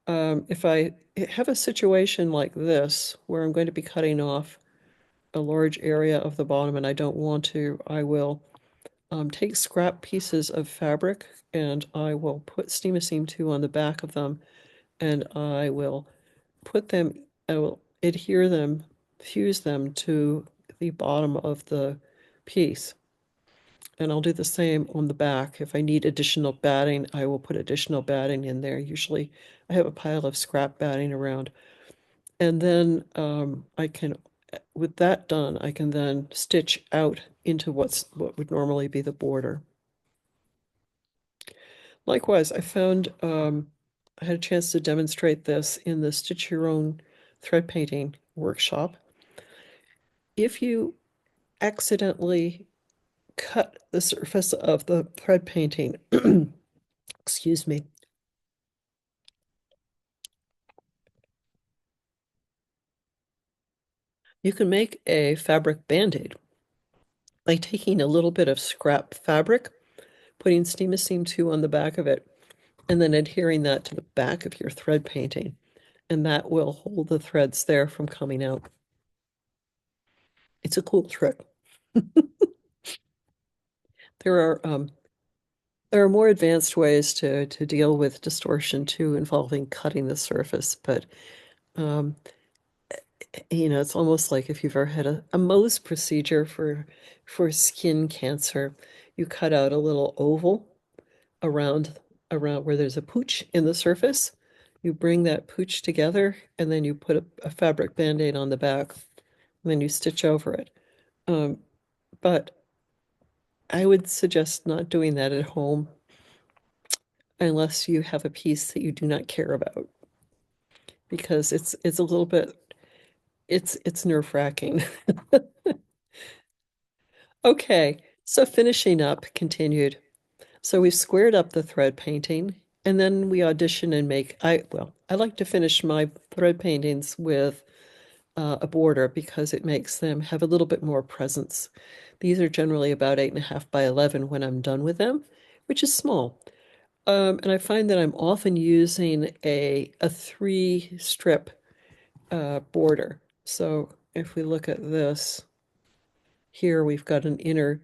If I have a situation like this where I'm going to be cutting off a large area of the bottom and I don't want to, I will take scrap pieces of fabric and I will put Steam 2 on the back of them, and I will I will adhere them, fuse them to the bottom of the piece. And I'll do the same on the back. If I need additional batting, I will put additional batting in there. Usually I have a pile of scrap batting around. And then with that done, I can then stitch out into what would normally be the border. Likewise, I had a chance to demonstrate this in the Stitch Your Own thread painting workshop. If you accidentally cut the surface of the thread painting, excuse me, you can make a fabric band-aid by taking a little bit of scrap fabric, putting Steam 2 on the back of it, and then adhering that to the back of your thread painting. And that will hold the threads there from coming out. It's a cool trick. There are more advanced ways to deal with distortion too, involving cutting the surface, but um, It's almost like if you've ever had a Mohs procedure for skin cancer. You cut out a little oval around around where there's a pooch in the surface. You bring that pooch together, and then you put a fabric band-aid on the back, and then you stitch over it. Um, but I would suggest not doing that at home unless you have a piece that you do not care about, because it's a little bit it's nerve-wracking. Okay, so finishing up, continued. So we've squared up the thread painting, and then we audition and make, I like to finish my thread paintings with a border because it makes them have a little bit more presence. These are generally about 8.5 by 11 when I'm done with them, which is small. And I find that I'm often using a 3 strip border. So if we look at this, here we've got an inner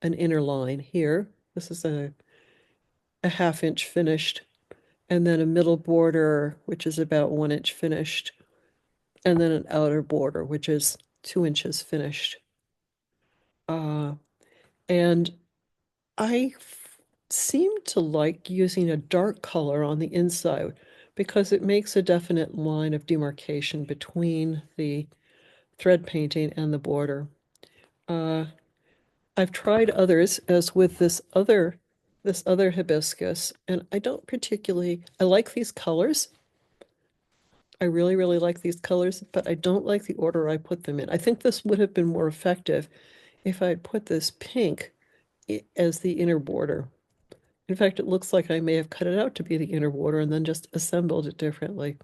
line here. This is a 1/2 inch finished, and then a middle border, which is about 1 inch finished, and then an outer border, which is 2 inches finished. Uh, and I seem to like using a dark color on the inside because it makes a definite line of demarcation between the thread painting and the border. Uh, I've tried others, as with this other hibiscus, and I like these colors. I really, really like these colors, but I don't like the order I put them in. I think this would have been more effective if I had put this pink as the inner border. In fact, it looks like I may have cut it out to be the inner border and then just assembled it differently.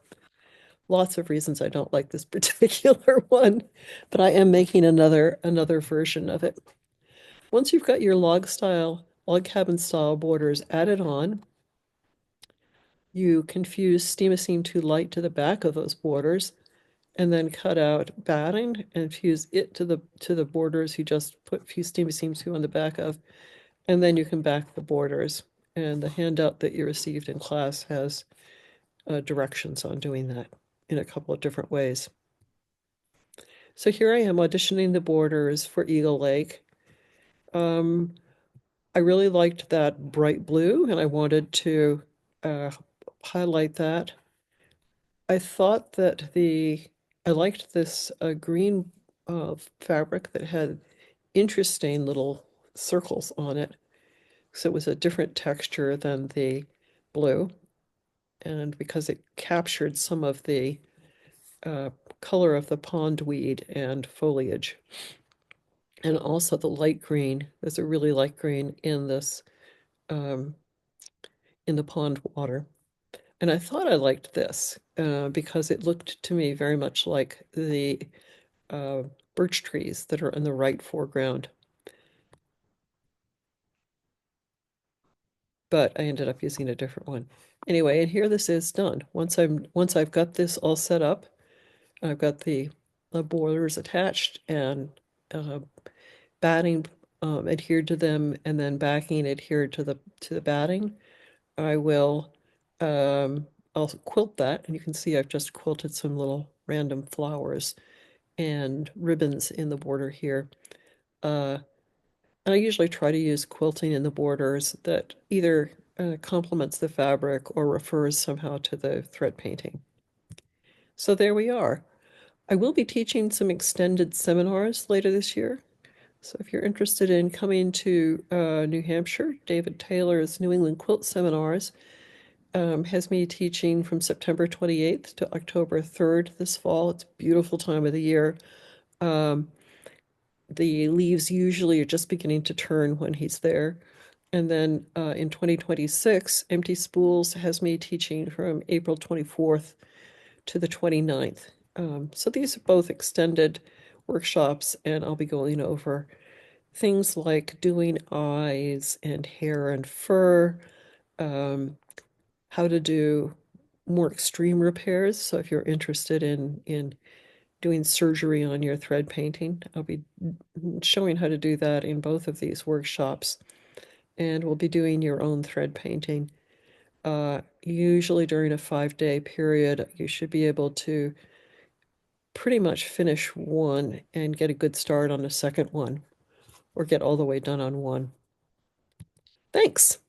Lots of reasons I don't like this particular one, but I am making another version of it. Once you've got your log cabin style borders added on, you can fuse Steam-A-Seam 2 Light to the back of those borders and then cut out batting and fuse it to the borders you just fuse Steam-A-Seam 2 on the back of, and then you can back the borders. And the handout that you received in class has directions on doing that in a couple of different ways. So here I am auditioning the borders for Eagle Lake. I really liked that bright blue, and I wanted to highlight that. I thought that I liked this green fabric that had interesting little circles on it. So it was a different texture than the blue. And because it captured some of the uh, color of the pondweed and foliage. And also the light green, there's a really light green in this, um, in the pond water. And I thought I liked this because it looked to me very much like the uh, birch trees that are in the right foreground. But I ended up using a different one. Anyway, and here this is done. Once I've got this all set up, I've got the borders attached and uh, batting adhered to them, and then backing adhered to the batting. I will I'll quilt that, and you can see I've just quilted some little random flowers and ribbons in the border here. And I usually try to use quilting in the borders that either complements the fabric or refers somehow to the thread painting. So there we are. I will be teaching some extended seminars later this year. So if you're interested in coming to New Hampshire, David Taylor's New England Quilt Seminars has me teaching from September 28th to October 3rd this fall. It's a beautiful time of the year. The leaves usually are just beginning to turn when he's there. And then in 2026, Empty Spools has me teaching from April 24th to the 29th. So these are both extended workshops, and I'll be going over things like doing eyes and hair and fur, how to do more extreme repairs. So if you're interested in doing surgery on your thread painting, I'll be showing how to do that in both of these workshops. And we'll be doing your own thread painting. Usually during a 5-day period, you should be able to pretty much finish one and get a good start on a second one, or get all the way done on one. Thanks.